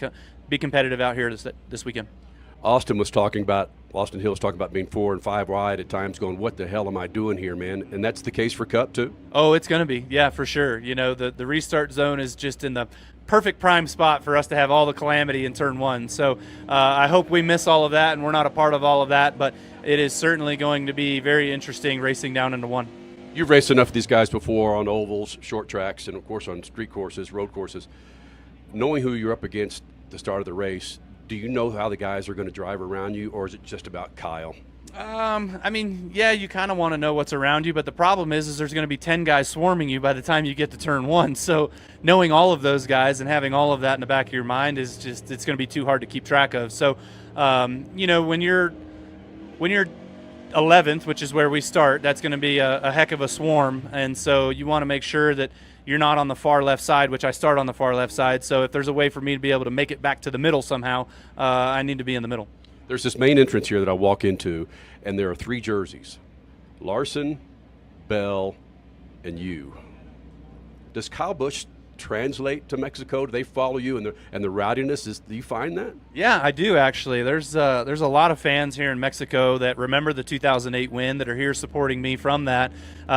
competitive out here this weekend. Austin Hill was talking about being 4 and 5 wide at times, going, what the hell am I doing here, man? And that's the case for Cup too. Oh, it's going to be. Yeah, for sure. You know, the restart zone is just in the perfect prime spot for us to have all the calamity in turn 1. So I hope we miss all of that and we're not a part of all of that, but it is certainly going to be very interesting racing down into 1. You've raced enough of these guys before on ovals, short tracks, and of course on street courses, road courses. Knowing who you're up against at the start of the race, do you know how the guys are going to drive around you, or is it just about Kyle? I mean, yeah, you kind of want to know what's around you, but the problem is there's going to be 10 guys swarming you by the time you get to turn 1. So knowing all of those guys and having all of that in the back of your mind is just, it's going to be too hard to keep track of. So, you know, when you're 11th, which is where we start, that's going to be a heck of a swarm. And so you want to make sure that you're not on the far left side, which I start on the far left side. So if there's a way for me to be able to make it back to the middle somehow, I need to be in the middle. There's this main entrance here that I walk into, and there are 3 jerseys: Larson, Bell, and you. Does Kyle Busch translate to Mexico? Do they follow you, and the rowdiness do you find that? Yeah, I do actually. There's a lot of fans here in Mexico that remember the 2008 win, that are here supporting me from that,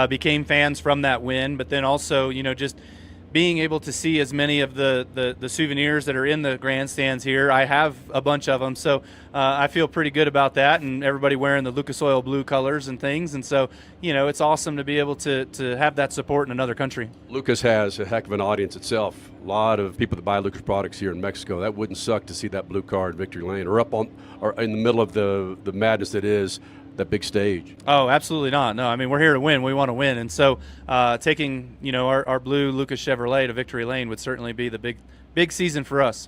became fans from that win, but then also, you know, just being able to see as many of the souvenirs that are in the grandstands here. I have a bunch of them, so I feel pretty good about that, and everybody wearing the Lucas Oil blue colors and things, and so, you know, it's awesome to be able to have that support in another country. Lucas has a heck of an audience itself. A lot of people that buy Lucas products here in Mexico. That wouldn't suck to see that blue car in Victory Lane or in the middle of the madness that is that big stage. Oh, absolutely not. No, I mean, we're here to win. We want to win. And so taking, you know, our blue Lucas Chevrolet to Victory Lane would certainly be the big season for us.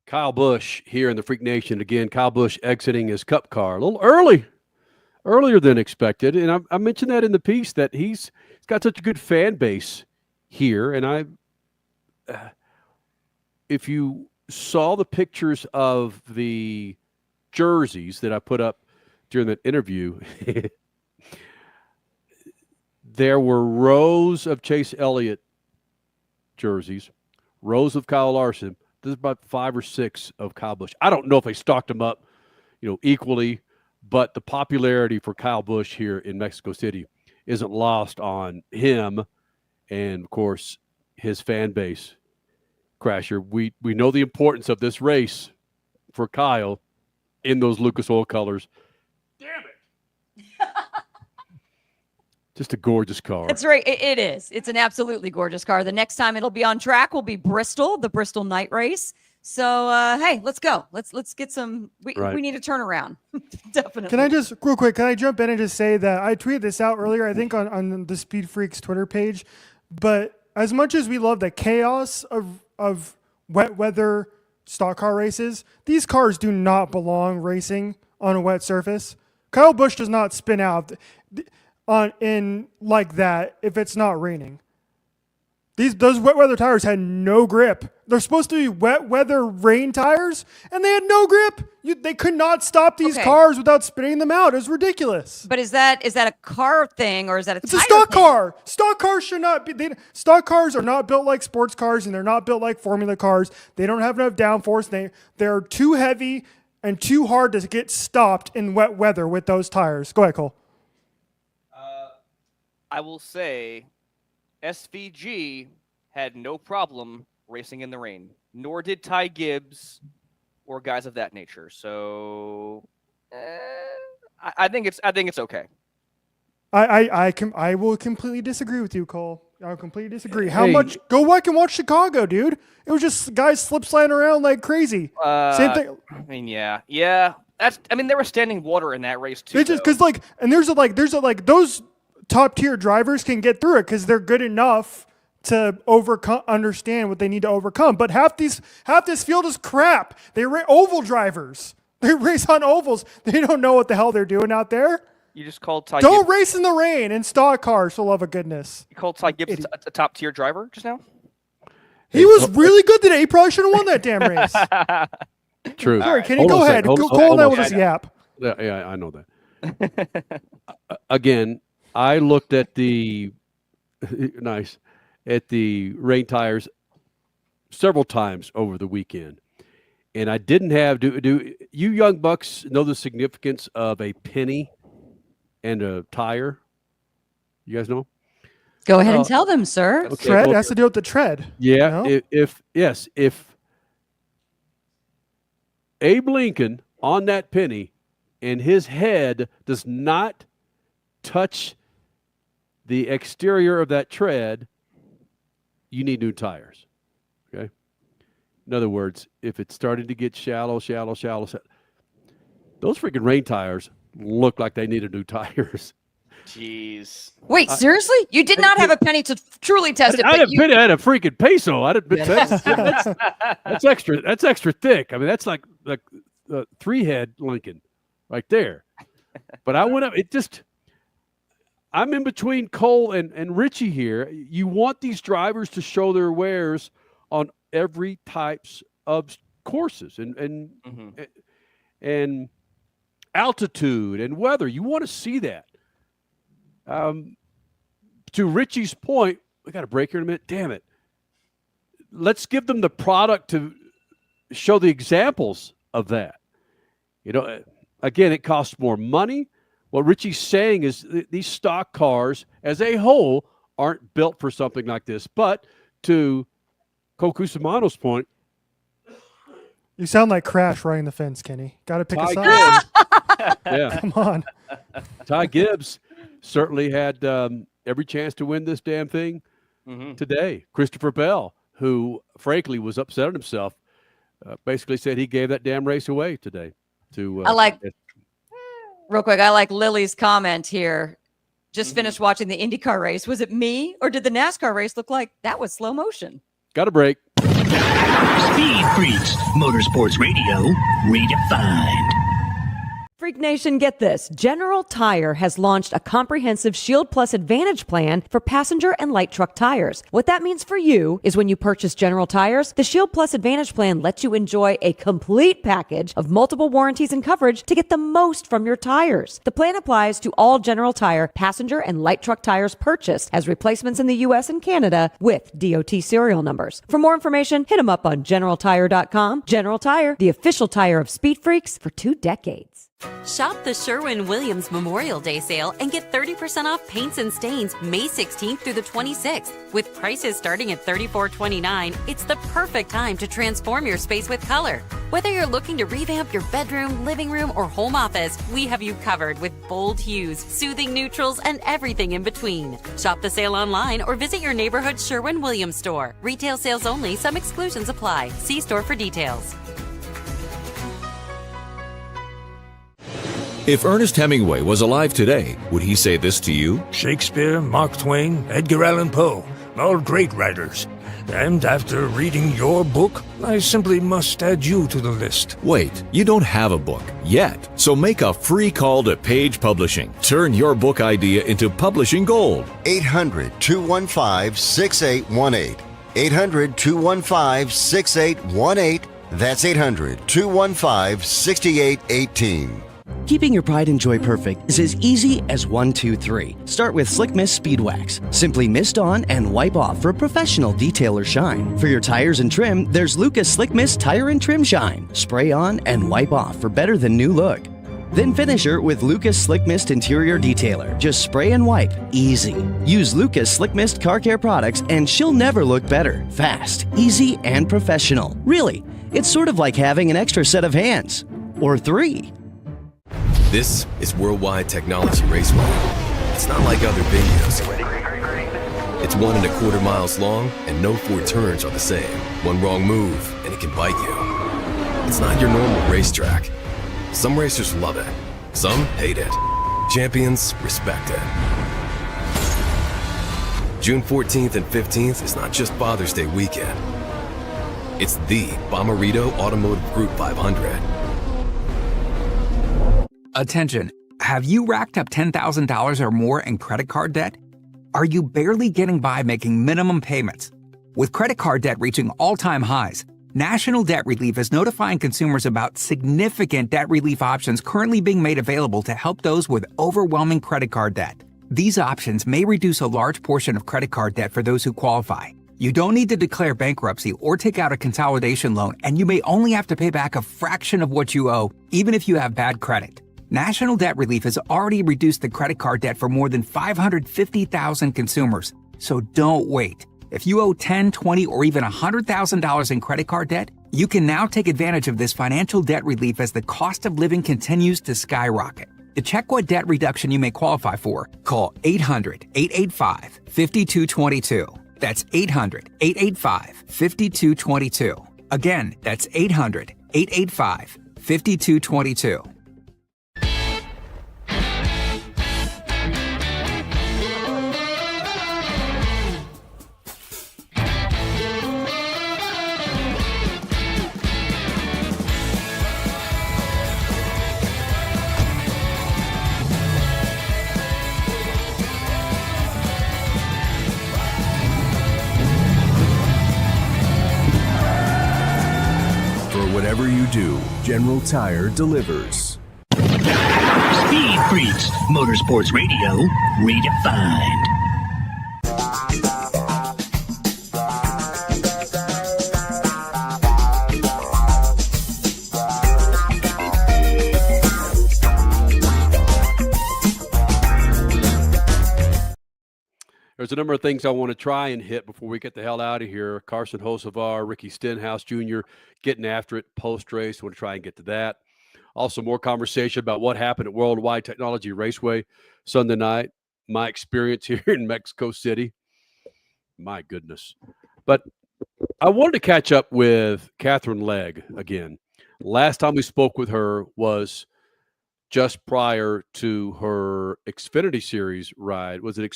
Kyle Busch here in the Freak Nation. Again, Kyle Busch exiting his Cup car a little earlier than expected. And I mentioned that in the piece that he's got such a good fan base here. And if you saw the pictures of the jerseys that I put up during that interview, there were rows of Chase Elliott jerseys, rows of Kyle Larson. There's about 5 or 6 of Kyle Busch. I don't know if they stocked them up, you know, equally, but the popularity for Kyle Busch here in Mexico City isn't lost on him and, of course, his fan base. Crasher, we know the importance of this race for Kyle in those Lucas Oil colors. Damn it. Just a gorgeous car. That's right. It is. It's an absolutely gorgeous car. The next time it'll be on track will be Bristol, the Bristol night race. So, hey, let's go. Let's get some. We need a turnaround. Definitely. Can I just, real quick, jump in and just say that I tweeted this out earlier, I think on the Speed Freaks Twitter page, but as much as we love the chaos of wet weather stock car races, these cars do not belong racing on a wet surface. Kyle Busch does not spin out in like that if it's not raining. Those wet weather tires had no grip. They're supposed to be wet weather rain tires, and they had no grip. They could not stop these cars without spinning them out. It was ridiculous. But is that a car thing or is that It's a stock car. Stock cars should not be. Stock cars are not built like sports cars, and they're not built like formula cars. They don't have enough downforce. They're too heavy and too hard to get stopped in wet weather with those tires. Go ahead, Cole. I will say SVG had no problem racing in the rain, nor did Ty Gibbs or guys of that nature. So I think it's okay. I will completely disagree with you, Cole. I'll completely disagree. How much? Go back and watch Chicago, dude. It was just guys slip sliding around like crazy. Same thing. I mean, yeah. There was standing water in that race too. It's just because there's those top tier drivers can get through it because they're good enough to understand what they need to overcome. But half this field is crap. Oval drivers. They race on ovals. They don't know what the hell they're doing out there. You just called Ty Don't Gibbs. race in the rain in stock cars, for love of goodness. You called Ty Gibbs a top tier driver just now? He was really good today. He probably should have won that damn race. True. Sorry, Kenny, go ahead. Cole and I will just yap. Yeah, I know that. Again, I looked at the rain tires several times over the weekend. And I didn't have, do you young bucks know the significance of a penny and a tire? You guys know? Go ahead and tell them, sir. Okay, Tread well, has to do with the tread. Yeah. No? If Abe Lincoln on that penny and his head does not touch the exterior of that tread, you need new tires. Okay. In other words, if it's starting to get shallow, those freaking rain tires look like they needed new tires. Jeez. Wait, seriously? You did not have a penny to truly test it. I but had a you- penny. I had a freaking peso. That's extra. That's extra thick. I mean, that's like three-head Lincoln right there. But I went up. I'm in between Cole and Richie here. You want these drivers to show their wares on every types of courses and altitude and weather. You want to see that. To Richie's point, we got a break here in a minute. Damn it. Let's give them the product to show the examples of that. You know, again, it costs more money. What Richie's saying is these stock cars as a whole aren't built for something like this. But to Cole Cusimano's point, You sound like Crash riding the fence, Kenny. Got to pick a side. yeah, Come on. Ty Gibbs certainly had every chance to win this damn thing today. Christopher Bell, who frankly was upset at himself, basically said he gave that damn race away today. Real quick, I like Lily's comment here. Just finished watching the IndyCar race. Was it me, or did the NASCAR race look like that was slow motion? Got a break. Speed Freaks, Motorsports Radio, redefined. Freak Nation, get this. General Tire has launched a comprehensive Shield Plus Advantage plan for passenger and light truck tires. What that means for you is when you purchase General Tires, the Shield Plus Advantage plan lets you enjoy a complete package of multiple warranties and coverage to get the most from your tires. The plan applies to all General Tire passenger and light truck tires purchased as replacements in the U.S. and Canada with DOT serial numbers. For more information, hit them up on GeneralTire.com. General Tire, the official tire of Speed Freaks for 2 decades. Shop the Sherwin-Williams Memorial Day sale and get 30% off paints and stains May 16th through the 26th. With prices starting at $34.29, it's the perfect time to transform your space with color. Whether you're looking to revamp your bedroom, living room, or home office, we have you covered with bold hues, soothing neutrals, and everything in between. Shop the sale online or visit your neighborhood Sherwin-Williams store. Retail sales only. Some exclusions apply. See store for details. If Ernest Hemingway was alive today, would he say this to you? Shakespeare, Mark Twain, Edgar Allan Poe, all great writers. And after reading your book, I simply must add you to the list. Wait, you don't have a book yet. So make a free call to Page Publishing. Turn your book idea into publishing gold. 800-215-6818. 800-215-6818. That's 800-215-6818. Keeping your pride and joy perfect is as easy as 1, 2, 3. Start with Slick Mist Speed Wax. Simply mist on and wipe off for a professional detail or shine. For your tires and trim, there's Lucas Slick Mist Tire and Trim Shine. Spray on and wipe off for better than new look. Then finish her with Lucas Slick Mist Interior Detailer. Just spray and wipe. Easy. Use Lucas Slick Mist Car Care products and she'll never look better. Fast, easy, and professional. Really, it's sort of like having an extra set of hands. Or 3. This is WorldWide Technology Raceway. It's not like other videos. It's 1 1/4 miles long, and no 4 turns are the same. One wrong move, and it can bite you. It's not your normal racetrack. Some racers love it. Some hate it. Champions respect it. June 14th and 15th is not just Father's Day weekend. It's the Bommarito Automotive Group 500. Attention, have you racked up $10,000 or more in credit card debt? Are you barely getting by making minimum payments? With credit card debt reaching all-time highs, National Debt Relief is notifying consumers about significant debt relief options currently being made available to help those with overwhelming credit card debt. These options may reduce a large portion of credit card debt for those who qualify. You don't need to declare bankruptcy or take out a consolidation loan, and you may only have to pay back a fraction of what you owe, even if you have bad credit. National Debt Relief has already reduced the credit card debt for more than 550,000 consumers. So don't wait. If you owe $10, $20, or even $100,000 in credit card debt, you can now take advantage of this financial debt relief as the cost of living continues to skyrocket. To check what debt reduction you may qualify for, call 800-885-5222. That's 800-885-5222. Again, that's 800-885-5222. Whatever you do, General Tire delivers. Speed Freaks, Motorsports Radio, redefined. There's a number of things I want to try and hit before we get the hell out of here. Carson Hocevar, Ricky Stenhouse Jr. getting after it post-race. I want to try and get to that. Also, more conversation about what happened at WorldWide Technology Raceway Sunday night. My experience here in Mexico City. My goodness. But I wanted to catch up with Katherine Legge again. Last time we spoke with her was just prior to her Xfinity Series ride. Was it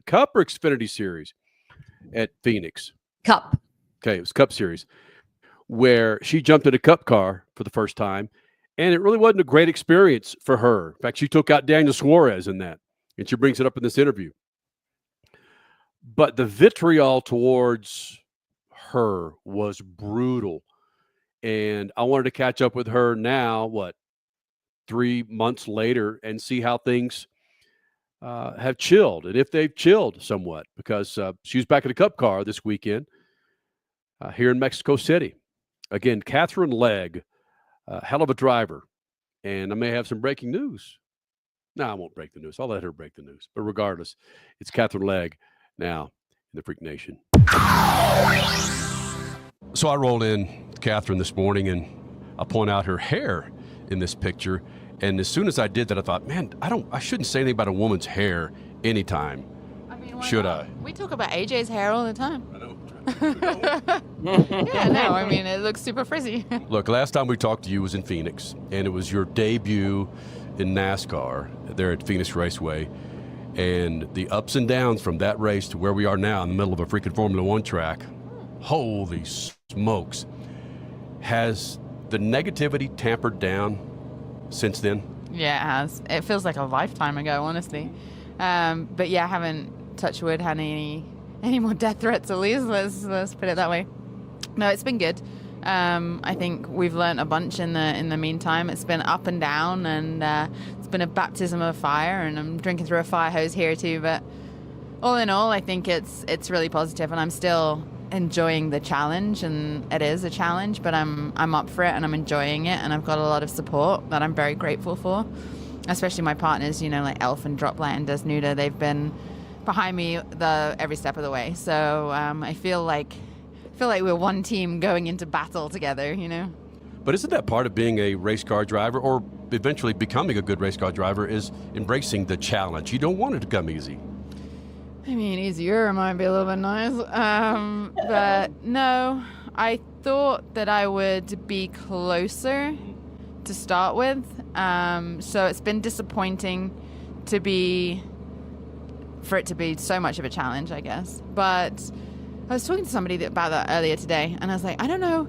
Cup or Xfinity Series at Phoenix? Cup. Okay, it was Cup Series, where she jumped in a Cup car for the first time, and it really wasn't a great experience for her. In fact, she took out Daniel Suarez in that, and she brings it up in this interview. But the vitriol towards her was brutal, and I wanted to catch up with her now, 3 months later, and see how things have chilled, and if they've chilled somewhat, because she was back in a Cup car this weekend here in Mexico City. Again, Katherine Legge, hell of a driver, and I may have some breaking news. No, I won't break the news. I'll let her break the news. But regardless, it's Katherine Legge now in the Freak Nation. So I rolled in Katherine this morning, and I point out her hair in this picture. And as soon as I did that, I thought, man, I shouldn't say anything about a woman's hair anytime. I mean, should I? We talk about AJ's hair all the time. I know. Yeah, no, I mean, it looks super frizzy. Look, last time we talked to you was in Phoenix, and it was your debut in NASCAR there at Phoenix Raceway. And the ups and downs from that race to where we are now in the middle of a freaking Formula One track, holy smokes. Has the negativity tampered down since then? Yeah, it has. It feels like a lifetime ago, honestly. But yeah, I haven't, touch wood, had any more death threats at least. Let's put it that way. No, it's been good. I think we've learned a bunch in the meantime. It's been up and down, and it's been a baptism of fire, and I'm drinking through a fire hose here too. But all in all, I think it's really positive, and I'm still enjoying the challenge, and it is a challenge, but I'm up for it, and I'm enjoying it, and I've got a lot of support that I'm very grateful for, especially my partners, like Elf and Droplet and Desnuda. They've been behind me every step of the way, so I feel like we're one team going into battle together, But isn't that part of being a race car driver, or eventually becoming a good race car driver, is embracing the challenge? You don't want it to come easy. I mean, easier might be a little bit nice. But no, I thought that I would be closer to start with. So it's been disappointing for it to be so much of a challenge, I guess. But I was talking to somebody about that earlier today, and I was like, I don't know,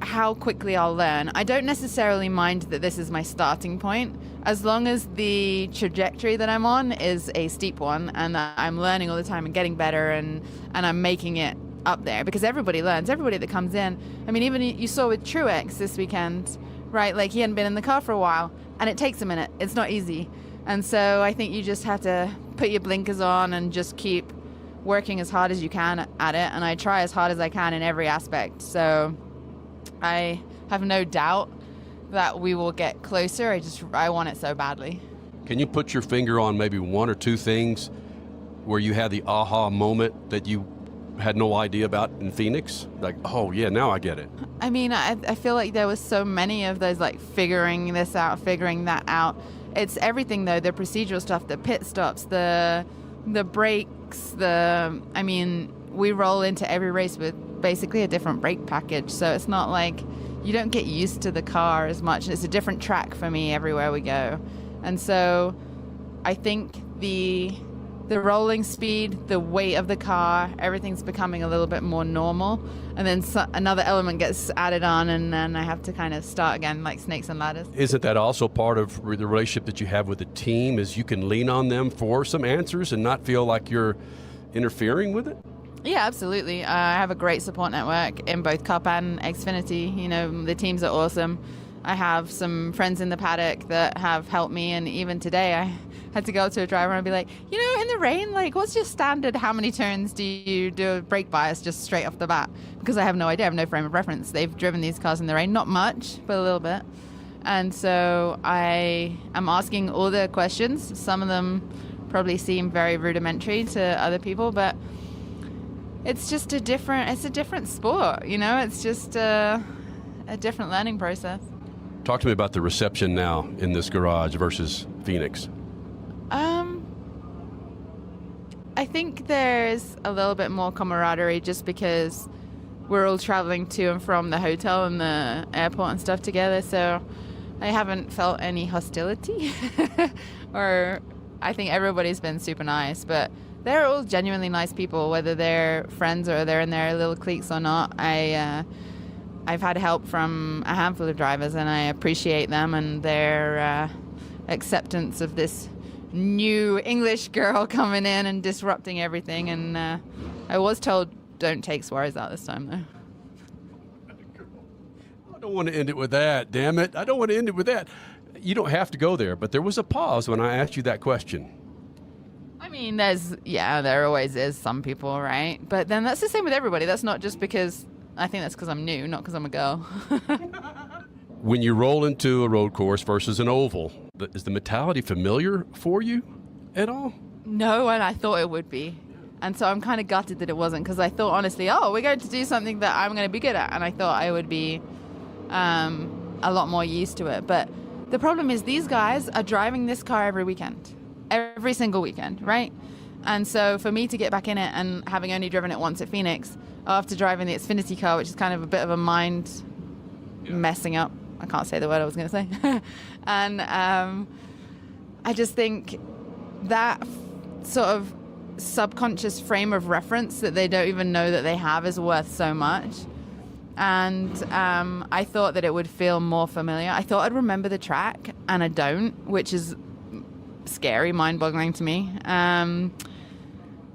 how quickly I'll learn. I don't necessarily mind that this is my starting point, as long as the trajectory that I'm on is a steep one, and that I'm learning all the time and getting better, and I'm making it up there, because everybody learns. Everybody that comes in, I mean, even you saw with Truex this weekend, right? He hadn't been in the car for a while, and it takes a minute. It's not easy. And so I think you just have to put your blinkers on and just keep working as hard as you can at it, and I try as hard as I can in every aspect. So I have no doubt that we will get closer. I want it so badly. Can you put your finger on maybe one or two things where you had the aha moment that you had no idea about in Phoenix? Like, oh yeah, now I get it. I mean, I feel like there was so many of those, like figuring this out, figuring that out. It's everything though, the procedural stuff, the pit stops, the brakes, I mean, we roll into every race with basically a different brake package. So it's not like you don't get used to the car as much. It's a different track for me everywhere we go. And so I think the rolling speed, the weight of the car, everything's becoming a little bit more normal. And then another element gets added on, and then I have to kind of start again like snakes and ladders. Isn't that also part of the relationship that you have with the team, is you can lean on them for some answers and not feel like you're interfering with it? Yeah, absolutely. I have a great support network in both Cup and Xfinity. You know, the teams are awesome. I have some friends in the paddock that have helped me, and even today I had to go to a driver and be like, you know, in the rain, like, what's your standard? How many turns do you do a brake bias just straight off the bat? Because I have no idea. I have no frame of reference. They've driven these cars in the rain, not much, but a little bit. And so I am asking all the questions. Some of them probably seem very rudimentary to other people, but it's just a different sport, you know? It's just a different learning process. Talk to me about the reception now in this garage versus Phoenix. I think there's a little bit more camaraderie just because we're all traveling to and from the hotel and the airport and stuff together. So I haven't felt any hostility or I think everybody's been super nice, but they're all genuinely nice people, whether they're friends or they're in their little cliques or not. I've had help from a handful of drivers, and I appreciate them and their acceptance of this new English girl coming in and disrupting everything. And I was told, don't take Suarez out this time, though. I don't want to end it with that, damn it. I don't want to end it with that. You don't have to go there, but there was a pause when I asked you that question. I mean, there always is some people, right? But then that's the same with everybody. That's not just because, I think that's because I'm new, not because I'm a girl. When you roll into a road course versus an oval, is the mentality familiar for you at all? No, and I thought it would be. And so I'm kind of gutted that it wasn't, because I thought, honestly, we're going to do something that I'm going to be good at. And I thought I would be a lot more used to it. But the problem is these guys are driving this car every weekend, every single weekend, right? And so for me to get back in it and having only driven it once at Phoenix, after driving the Xfinity car, which is kind of a bit of a mind messing up. I can't say the word I was going to say. And I just think that sort of subconscious frame of reference that they don't even know that they have is worth so much. And I thought that it would feel more familiar. I thought I'd remember the track, and I don't, which is scary, mind-boggling to me.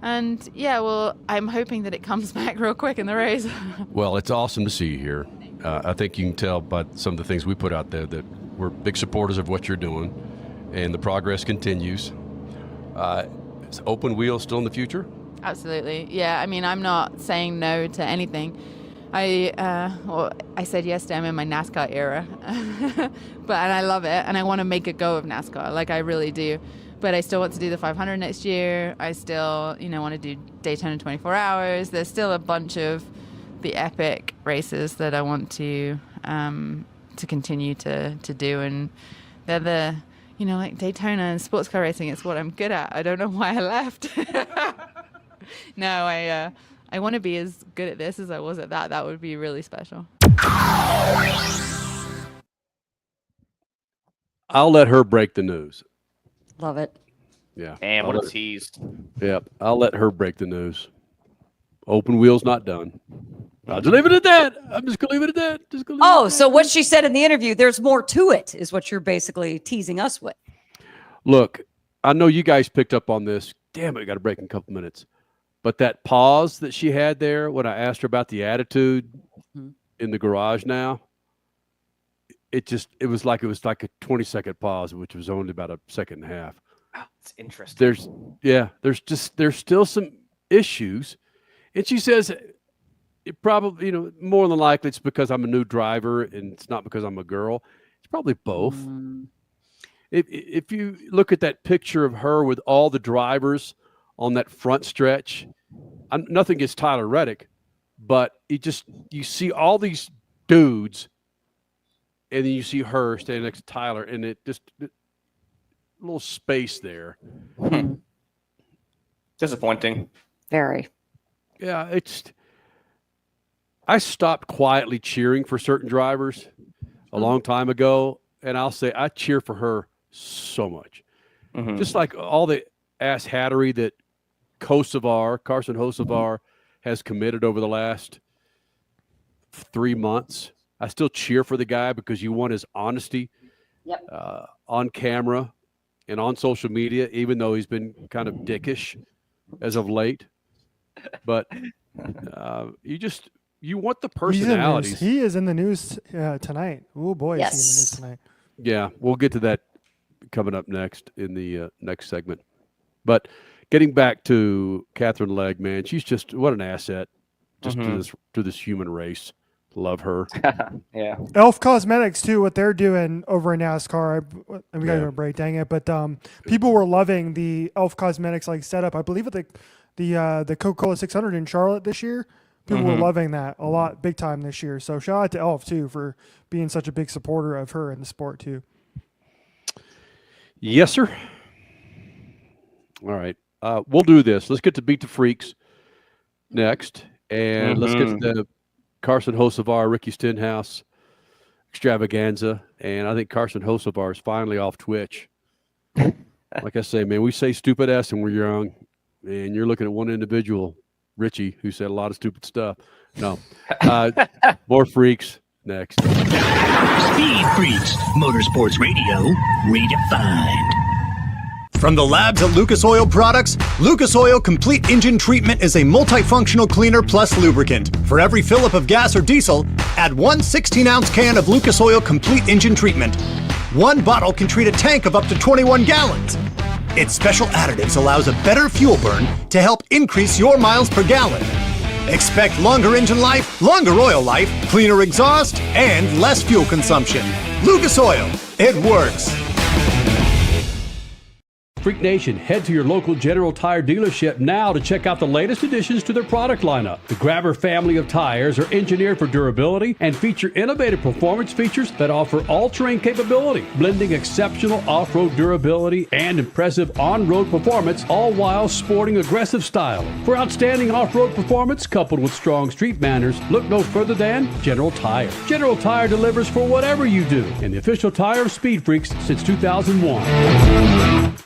And yeah, well, I'm hoping that it comes back real quick in the race. Well, it's awesome to see you here. I think you can tell by some of the things we put out there that we're big supporters of what you're doing, and the progress continues. Is open wheel still in the future? Absolutely. Yeah, I mean, I'm not saying no to anything. I said yesterday I'm in my NASCAR era, and I love it, and I want to make a go of NASCAR, like I really do. But I still want to do the 500 next year. I still, want to do Daytona 24 Hours. There's still a bunch of the epic races that I want to continue to do, and they're the, like Daytona and sports car racing. It's what I'm good at. I don't know why I left. No, I want to be as good at this as I was at that. That would be really special. I'll let her break the news. Love it. Yeah. And what a tease. Yeah, I'll let her break the news. Open wheel's not done. I'll just leave it at that. I'm just going to leave it at that. So what she said in the interview, there's more to it, is what you're basically teasing us with. Look, I know you guys picked up on this. Damn it, we got to break in a couple minutes. But that pause that she had there when I asked her about the attitude in the garage now, it was like a 20-second pause, which was only about a second and a half. Oh, it's interesting. There's still some issues. And she says it probably, more than likely it's because I'm a new driver and it's not because I'm a girl. It's probably both. If you look at that picture of her with all the drivers on that front stretch, nothing against Tyler Reddick, but you see all these dudes, and then you see her standing next to Tyler, and a little space there. Disappointing. Very. Yeah, I stopped quietly cheering for certain drivers a long time ago, and I'll say I cheer for her so much. Just like all the ass hattery that Carson Hocevar has committed over the last 3 months. I still cheer for the guy because you want his honesty on camera and on social media, even though he's been kind of dickish as of late. But you want the personalities. He is in the news tonight. Oh boy, Yes. is he in the news tonight. Yeah, we'll get to that coming up next in the next segment. But getting back to Katherine Legge, man, she's just what an asset just to this human race. Love her. Yeah. Elf Cosmetics too, what they're doing over in NASCAR. We got to go to break, dang it! But people were loving the Elf Cosmetics setup. I believe at the Coca-Cola 600 in Charlotte this year. People were loving that a lot, big time this year. So shout out to Elf too for being such a big supporter of her in the sport too. Yes, sir. All right. We'll do this. Let's get to Beat the Freaks next. And let's get to the Carson Hocevar, Ricky Stenhouse extravaganza. And I think Carson Hocevar is finally off Twitch. Like I say, man, we say stupid ass when we're young. And you're looking at one individual, Richie, who said a lot of stupid stuff. No. More freaks next. Speed Freaks, Motorsports Radio, redefined. From the labs at Lucas Oil Products, Lucas Oil Complete Engine Treatment is a multifunctional cleaner plus lubricant. For every fill-up of gas or diesel, add one 16-ounce can of Lucas Oil Complete Engine Treatment. One bottle can treat a tank of up to 21 gallons. Its special additives allows a better fuel burn to help increase your miles per gallon. Expect longer engine life, longer oil life, cleaner exhaust, and less fuel consumption. Lucas Oil, it works. Freak Nation, head to your local General Tire dealership now to check out the latest additions to their product lineup. The Grabber family of tires are engineered for durability and feature innovative performance features that offer all-terrain capability, blending exceptional off-road durability and impressive on-road performance, all while sporting aggressive style. For outstanding off-road performance coupled with strong street manners, look no further than General Tire. General Tire delivers for whatever you do, and the official tire of Speed Freaks since 2001.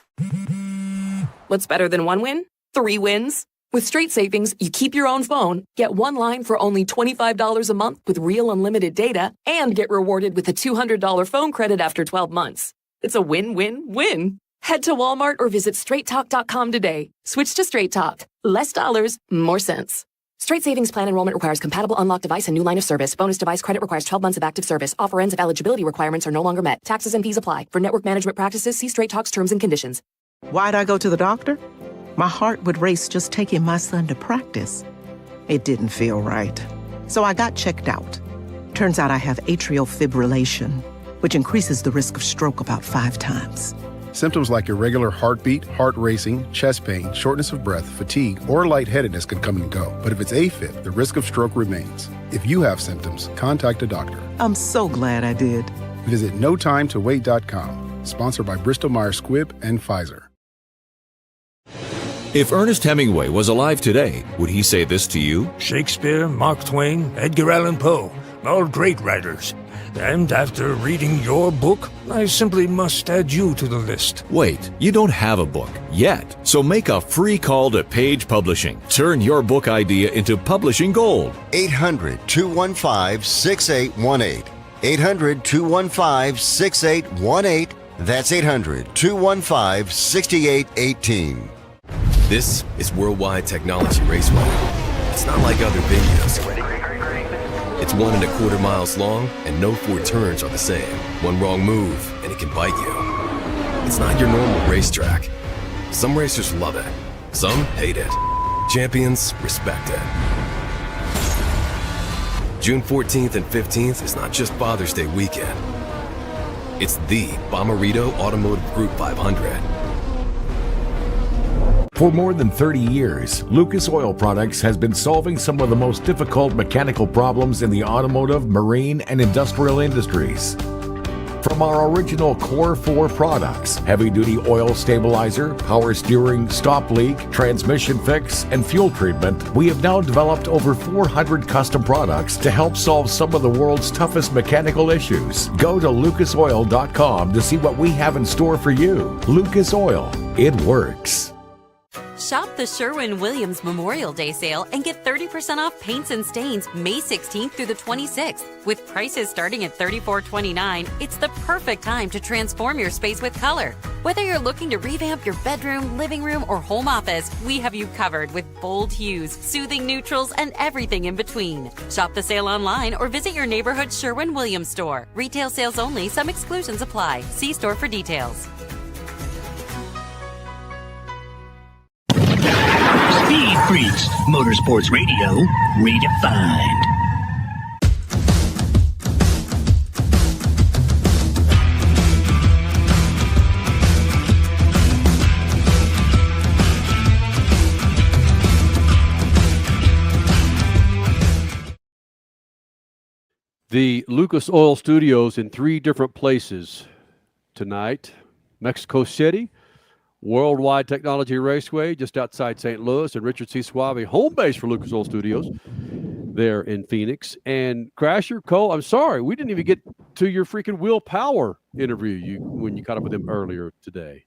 What's better than one win? 3 wins. With Straight Savings, you keep your own phone, get one line for only $25 a month with real unlimited data, and get rewarded with a $200 phone credit after 12 months. It's a win-win-win. Head to Walmart or visit straighttalk.com today. Switch to Straight Talk. Less dollars, more sense. Straight Savings Plan enrollment requires compatible unlocked device and new line of service. Bonus device credit requires 12 months of active service. Offer ends if eligibility requirements are no longer met. Taxes and fees apply. For network management practices, see Straight Talk's terms and conditions. Why'd I go to the doctor? My heart would race just taking my son to practice. It didn't feel right. So I got checked out. Turns out I have atrial fibrillation, which increases the risk of stroke about 5 times. Symptoms like irregular heartbeat, heart racing, chest pain, shortness of breath, fatigue, or lightheadedness can come and go. But if it's AFib, the risk of stroke remains. If you have symptoms, contact a doctor. I'm so glad I did. Visit notimetowait.com. Sponsored by Bristol-Myers Squibb and Pfizer. If Ernest Hemingway was alive today, would he say this to you? Shakespeare, Mark Twain, Edgar Allan Poe, all great writers. And after reading your book, I simply must add you to the list. Wait, you don't have a book yet. So make a free call to Page Publishing. Turn your book idea into publishing gold. 800-215-6818. 800-215-6818. That's 800-215-6818. This is WorldWide Technology Raceway. It's not like other videos. It's 1.25 miles long, and no 4 turns are the same. One wrong move, and it can bite you. It's not your normal racetrack. Some racers love it. Some hate it. Champions respect it. June 14th and 15th is not just Father's Day weekend. It's the Bommarito Automotive Group 500. For more than 30 years, Lucas Oil Products has been solving some of the most difficult mechanical problems in the automotive, marine, and industrial industries. From our original Core 4 products, heavy-duty oil stabilizer, power steering, stop leak, transmission fix, and fuel treatment, we have now developed over 400 custom products to help solve some of the world's toughest mechanical issues. Go to lucasoil.com to see what we have in store for you. Lucas Oil, it works. Shop the Sherwin-Williams Memorial Day sale and get 30% off paints and stains May 16th through the 26th. With prices starting at $34.29, it's the perfect time to transform your space with color. Whether you're looking to revamp your bedroom, living room, or home office, we have you covered with bold hues, soothing neutrals, and everything in between. Shop the sale online or visit your neighborhood Sherwin-Williams store. Retail sales only. Some exclusions apply. See store for details. Speed Freaks, Motorsports Radio, redefined. The Lucas Oil Studios in 3 different places tonight. Mexico City, WorldWide Technology Raceway, just outside St. Louis, and Richard C. Suave, home base for Lucas Oil Studios there in Phoenix. And Crasher, Cole, I'm sorry, we didn't even get to your freaking Will Power interview when you caught up with him earlier today.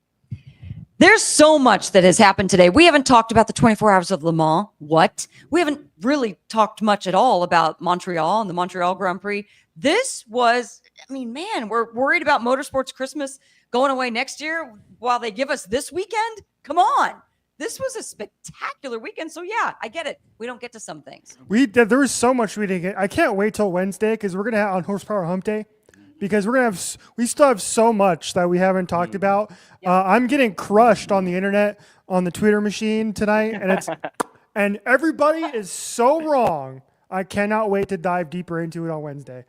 There's so much that has happened today. We haven't talked about the 24 Hours of Le Mans. What? We haven't really talked much at all about Montreal and the Montreal Grand Prix. This was, I mean, man, we're worried about Motorsports Christmas going away next year while they give us this weekend. Come on. This was a spectacular weekend. So, yeah, I get it. We don't get to some things. There was so much we didn't get. I can't wait till Wednesday because we're going to have on Horsepower Hump Day. Because we still have so much that we haven't talked about. I'm getting crushed on the internet, on the Twitter machine tonight, and everybody is so wrong. I cannot wait to dive deeper into it on Wednesday,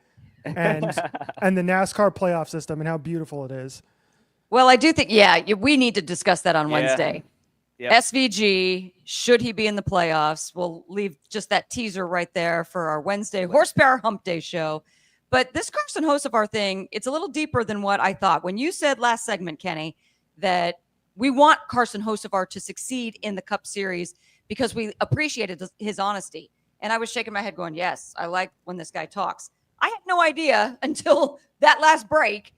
and the NASCAR playoff system and how beautiful it is. Well, I do think, we need to discuss that on Wednesday. Yep. SVG, should he be in the playoffs? We'll leave just that teaser right there for our Wednesday Horsepower Hump Day show. But this Carson Hocevar thing, it's a little deeper than what I thought. When you said last segment, Kenny, that we want Carson Hocevar to succeed in the Cup Series because we appreciated his honesty. And I was shaking my head going, yes, I like when this guy talks. I had no idea until that last break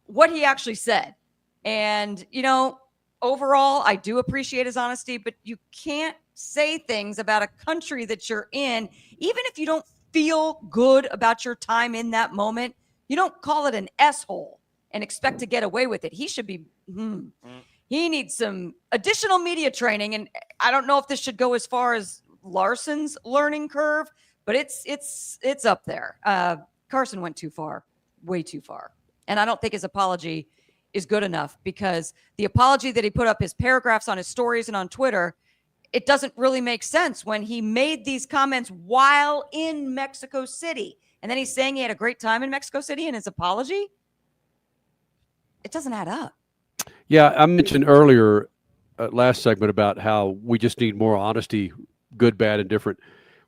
what he actually said. And, overall, I do appreciate his honesty, but you can't say things about a country that you're in, even if you don't feel good about your time in that moment. You don't call it an S-hole and expect to get away with it. He should be, he needs some additional media training. And I don't know if this should go as far as Larson's learning curve, but it's up there. Carson went too far, way too far. And I don't think his apology is good enough, because the apology that he put up, his paragraphs on his stories and on Twitter, it doesn't really make sense when he made these comments while in Mexico City. And then he's saying he had a great time in Mexico City in his apology. It doesn't add up. Yeah, I mentioned earlier, last segment, about how we just need more honesty, good, bad, and different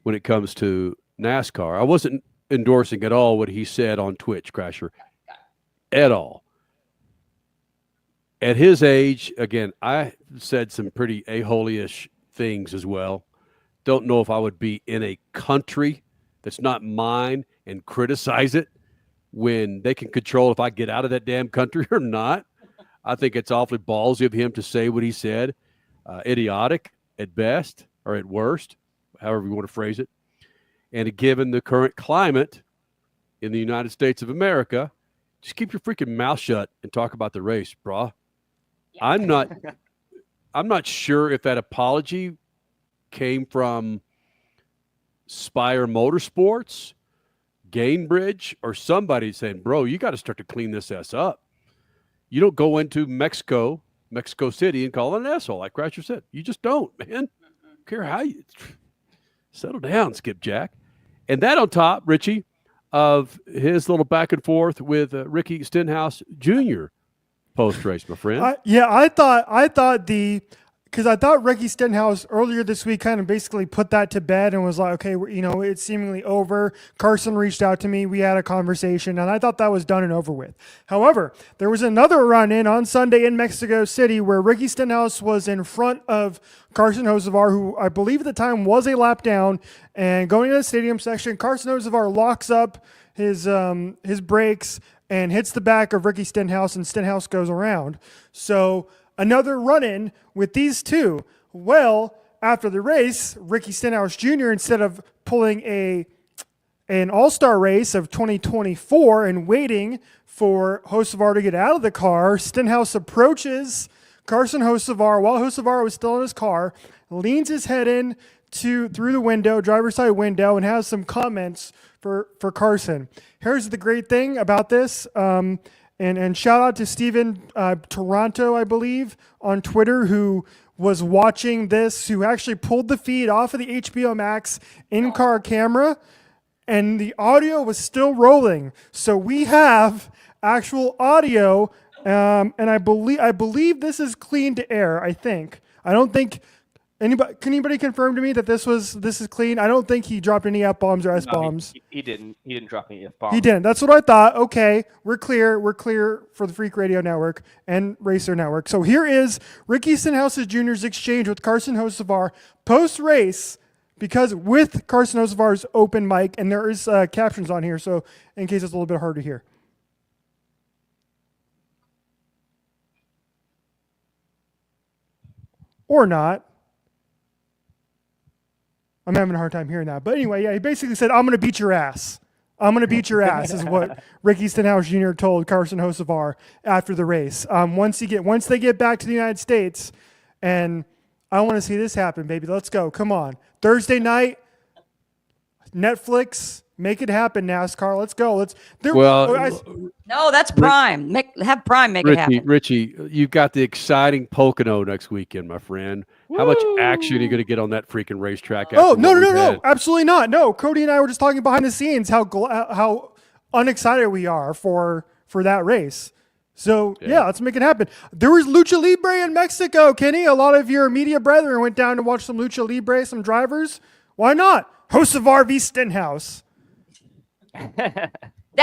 when it comes to NASCAR. I wasn't endorsing at all what he said on Twitch, Crasher, at all. At his age, again, I said some pretty a-hole-ish things as well. Don't know if I would be in a country that's not mine and criticize it when they can control if I get out of that damn country or not. I think it's awfully ballsy of him to say what he said. Idiotic at best, or at worst, however you want to phrase it. And given the current climate in the United States of America, just keep your freaking mouth shut and talk about the race, brah. I'm not sure if that apology came from Spire Motorsports, Gainbridge, or somebody saying, bro, you got to start to clean this ass up. You don't go into Mexico City, and call it an asshole, like Crasher said. You just don't, man. care how you settle down, Skipjack. And that on top, Richie, of his little back and forth with Ricky Stenhouse Jr. post race, my friend. I thought because I thought Ricky Stenhouse earlier this week kind of basically put that to bed and was like, okay, it's seemingly over. Carson reached out to me. We had a conversation, and I thought that was done and over with. However, there was another run-in on Sunday in Mexico City where Ricky Stenhouse was in front of Carson Hocevar, who I believe at the time was a lap down, and going into the stadium section, Carson Hocevar locks up his brakes and hits the back of Ricky Stenhouse, and Stenhouse goes around. So another run-in with these two. Well, after the race, Ricky Stenhouse Jr., instead of pulling an all-star race of 2024 and waiting for Hocevar to get out of the car, Stenhouse approaches Carson Hocevar while Hocevar was still in his car, leans his head in through the window, driver's side window, and has some comments for Carson. Here's the great thing about this. And shout out to Steven Toronto, I believe, on Twitter, who was watching this, who actually pulled the feed off of the HBO Max in-car camera, and the audio was still rolling. So we have actual audio, and I believe this is clean to air, I think. I don't think can anybody confirm to me that this is clean? I don't think he dropped any F-bombs or S-bombs. No, he didn't. He didn't drop any F-bombs. He didn't. That's what I thought. Okay, we're clear. We're clear for the Freak Radio Network and Racer Network. So here is Ricky Stenhouse Jr.'s exchange with Carson Hocevar post-race, because with Carson Hocevar's open mic, and there is captions on here, so in case it's a little bit hard to hear. Or not. I'm having a hard time hearing that. But anyway, yeah, he basically said, I'm going to beat your ass. I'm going to beat your ass is what Ricky Stenhouse Jr. told Carson Hocevar after the race. Once they get back to the United States, and I want to see this happen, baby. Let's go. Come on. Thursday night, Netflix, make it happen, NASCAR. Let's go. No, that's Prime. Have Prime make it happen. Richie, you've got the exciting Pocono next weekend, my friend. How much action are you going to get on that freaking racetrack? No, absolutely not. No, Cody and I were just talking behind the scenes how unexcited we are for that race. So, yeah, let's make it happen. There was Lucha Libre in Mexico, Kenny. A lot of your media brethren went down to watch some Lucha Libre, some drivers. Why not? Hocevar v. Stenhouse. That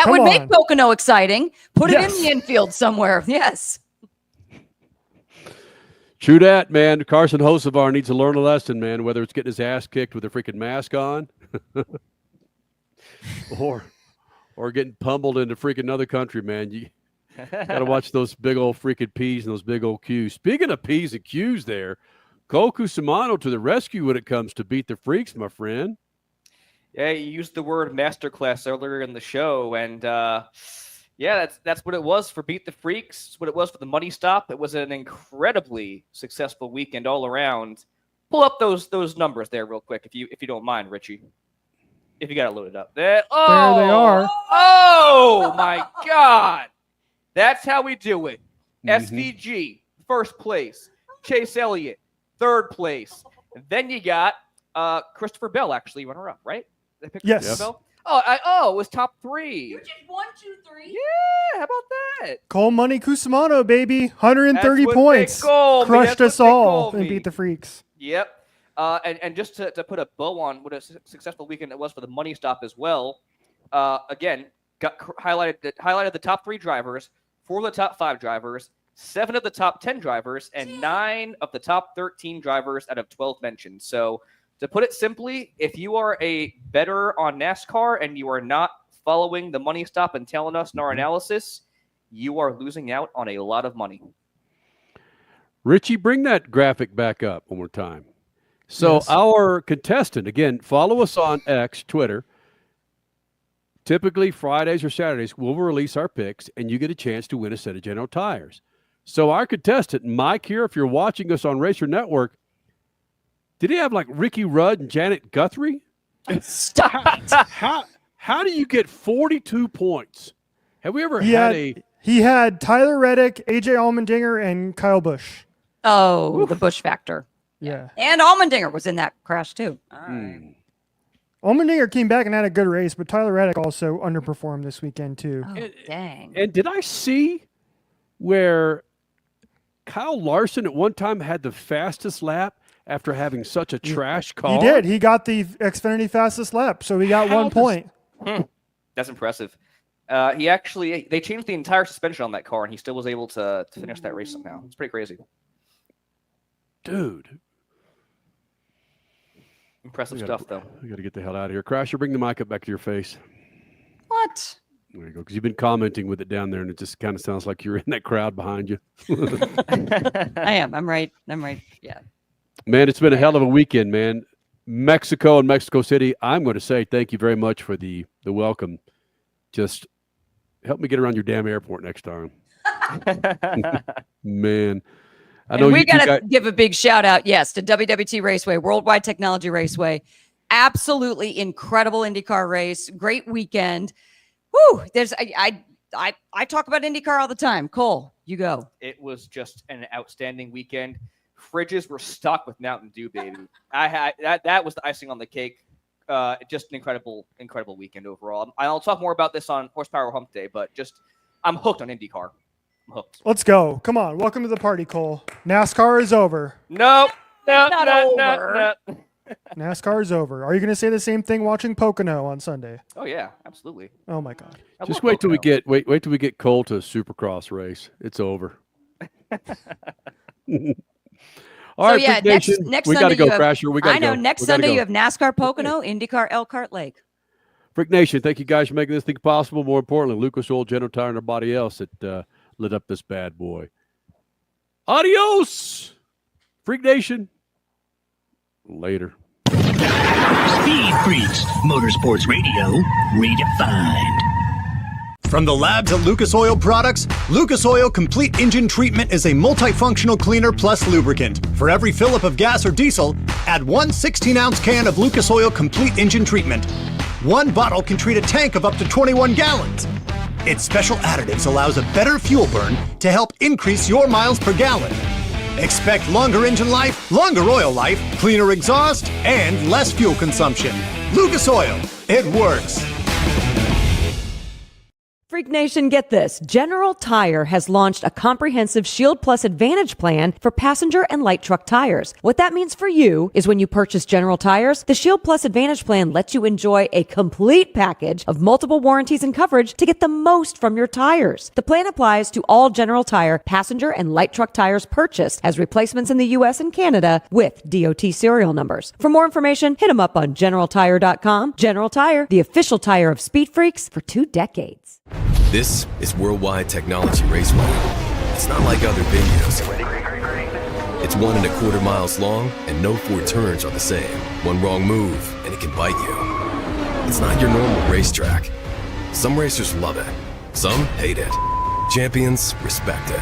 would make Pocono exciting. Put it in the infield somewhere. Yes. True that, man. Carson Hocevar needs to learn a lesson, man, whether it's getting his ass kicked with a freaking mask on or getting pummeled into freaking another country, man. You got to watch those big old freaking P's and those big old Q's. Speaking of P's and Q's there, Cole Cusimano to the rescue when it comes to Beat the Freaks, my friend. Yeah, you used the word masterclass earlier in the show, and that's what it was for Beat the Freaks. It's what it was for the Money Stop. It was an incredibly successful weekend all around. Pull up those numbers there real quick, if you don't mind, Richie. If you got it loaded up. There they are. Oh my God! That's how we do it. SVG first place, Chase Elliott third place. And then you got Christopher Bell actually runner up, right? Yes. Bell? It was top three. You did 1, 2, 3. Yeah, how about that? Cole Money Cusimano, baby. 130 points. Crushed us all and beat the Freaks. Yep. And just to put a bow on what a successful weekend it was for the Money Stop as well. Again, got highlighted the top 3 drivers, 4 of the top 5 drivers, 7 of the top 10 drivers, and 9 of the top 13 drivers out of 12 mentioned. So to put it simply, if you are a bettor on NASCAR and you are not following the Money Stop and telling us in our analysis, you are losing out on a lot of money. Richie, bring that graphic back up one more time. So our contestant, again, follow us on X, Twitter. Typically Fridays or Saturdays, we'll release our picks, and you get a chance to win a set of General Tires. So our contestant, Mike here, if you're watching us on Racer Network, did he have like Ricky Rudd and Janet Guthrie? Stop it. How do you get 42 points? Have we ever He had Tyler Reddick, AJ Allmendinger, and Kyle Busch. Oh, the Busch factor. Yeah. And Allmendinger was in that crash too. Allmendinger came back and had a good race, but Tyler Reddick also underperformed this weekend too. Oh, dang. And did I see where Kyle Larson at one time had the fastest lap after having such a trash car? He did. He got the Xfinity fastest lap, so he got 1 point. That's impressive. They changed the entire suspension on that car, and he still was able to finish that race somehow. It's pretty crazy. Dude. Impressive stuff, though. We got to get the hell out of here. Crasher, bring the mic up back to your face. What? There you go. Because you've been commenting with it down there, and it just kind of sounds like you're in that crowd behind you. I am. I'm right. Yeah. Man, it's been a hell of a weekend, man. Mexico and Mexico City. I'm going to say thank you very much for the welcome. Just help me get around your damn airport next time. Man. I know we got to give a big shout out, yes, to WWT Raceway, Worldwide Technology Raceway. Absolutely incredible IndyCar race. Great weekend. Woo! I talk about IndyCar all the time. Cole, you go. It was just an outstanding weekend. Fridges were stuck with Mountain Dew, baby. I had that was the icing on the cake. Just an incredible weekend overall. I'll talk more about this on Horsepower Hump Day, but I'm hooked on IndyCar. I'm hooked. Let's go. Come on. Welcome to the party, Cole. NASCAR is over. No. NASCAR is over. Are you going to say the same thing watching Pocono on Sunday? Oh yeah, absolutely. Oh my God. Just wait till we get Cole to a Supercross race. It's over. All right, yeah, next we got to Sunday go, you have, Crasher. We got to go. Next Sunday you have NASCAR Pocono, IndyCar Elkhart Lake. Freak Nation, thank you guys for making this thing possible. More importantly, Lucas Oil, General Tire, and everybody else that lit up this bad boy. Adios, Freak Nation. Later. Speed Freaks, Motorsports Radio, redefined. From the labs at Lucas Oil Products, Lucas Oil Complete Engine Treatment is a multifunctional cleaner plus lubricant. For every fill-up of gas or diesel, add one 16-ounce can of Lucas Oil Complete Engine Treatment. One bottle can treat a tank of up to 21 gallons. Its special additives allows a better fuel burn to help increase your miles per gallon. Expect longer engine life, longer oil life, cleaner exhaust, and less fuel consumption. Lucas Oil, it works. Freak Nation, get this. General Tire has launched a comprehensive Shield Plus Advantage plan for passenger and light truck tires. What that means for you is when you purchase General Tires, the Shield Plus Advantage plan lets you enjoy a complete package of multiple warranties and coverage to get the most from your tires. The plan applies to all General Tire passenger and light truck tires purchased as replacements in the U.S. and Canada with DOT serial numbers. For more information, hit them up on GeneralTire.com. General Tire, the official tire of Speed Freaks for 2 decades. This is WorldWide Technology Raceway. It's not like other videos. It's 1 1/4 miles long, and no 4 turns are the same. One wrong move, and it can bite you. It's not your normal racetrack. Some racers love it. Some hate it. Champions respect it.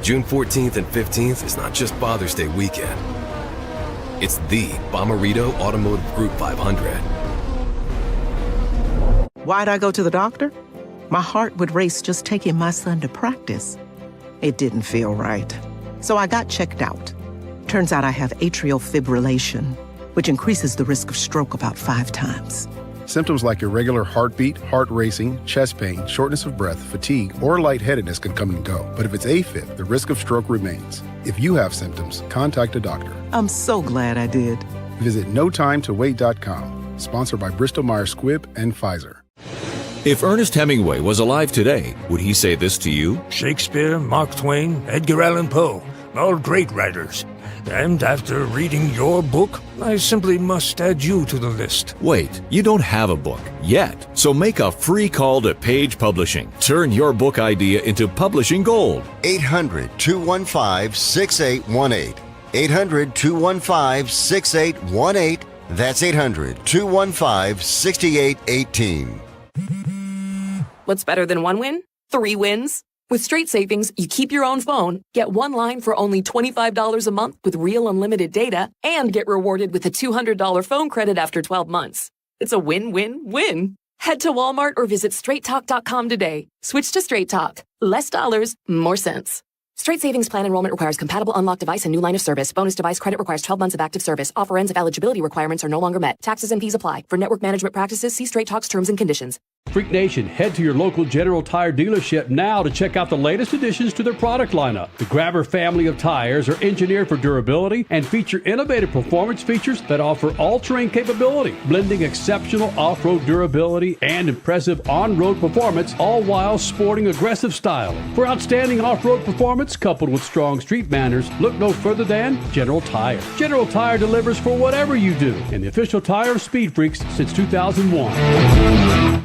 June 14th and 15th is not just Father's Day weekend. It's the Bommarito Automotive Group 500. Why'd I go to the doctor? My heart would race just taking my son to practice. It didn't feel right. So I got checked out. Turns out I have atrial fibrillation, which increases the risk of stroke about 5 times. Symptoms like irregular heartbeat, heart racing, chest pain, shortness of breath, fatigue, or lightheadedness can come and go. But if it's AFib, the risk of stroke remains. If you have symptoms, contact a doctor. I'm so glad I did. Visit notimetowait.com. Sponsored by Bristol-Myers Squibb and Pfizer. If Ernest Hemingway was alive today, would he say this to you? Shakespeare, Mark Twain, Edgar Allan Poe, all great writers. And after reading your book, I simply must add you to the list. Wait, you don't have a book yet. So make a free call to Page Publishing. Turn your book idea into publishing gold. 800-215-6818. 800-215-6818. That's 800-215-6818. What's better than 1 win? 3 wins. With Straight Savings, you keep your own phone, get 1 line for only $25 a month with real unlimited data, and get rewarded with a $200 phone credit after 12 months. It's a win-win-win. Head to Walmart or visit straighttalk.com today. Switch to Straight Talk. Less dollars, more sense. Straight Savings Plan enrollment requires compatible unlocked device and new line of service. Bonus device credit requires 12 months of active service. Offer ends if eligibility requirements are no longer met. Taxes and fees apply. For network management practices, see Straight Talk's terms and conditions. Freak Nation, head to your local General Tire dealership now to check out the latest additions to their product lineup. The Grabber family of tires are engineered for durability and feature innovative performance features that offer all-terrain capability, blending exceptional off-road durability and impressive on-road performance, all while sporting aggressive style. For outstanding off-road performance coupled with strong street manners, look no further than General Tire. General Tire delivers for whatever you do, and the official tire of Speed Freaks since 2001.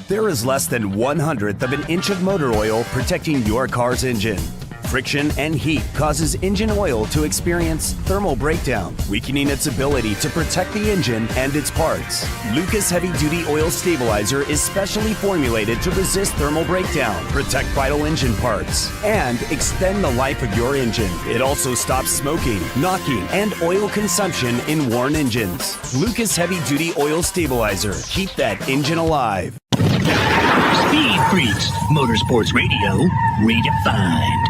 There is less than 1/100th of an inch of motor oil protecting your car's engine. Friction and heat causes engine oil to experience thermal breakdown, weakening its ability to protect the engine and its parts. Lucas Heavy Duty Oil Stabilizer is specially formulated to resist thermal breakdown, protect vital engine parts, and extend the life of your engine. It also stops smoking, knocking, and oil consumption in worn engines. Lucas Heavy Duty Oil Stabilizer. Keep that engine alive. Speed Freaks, Motorsports Radio, redefined.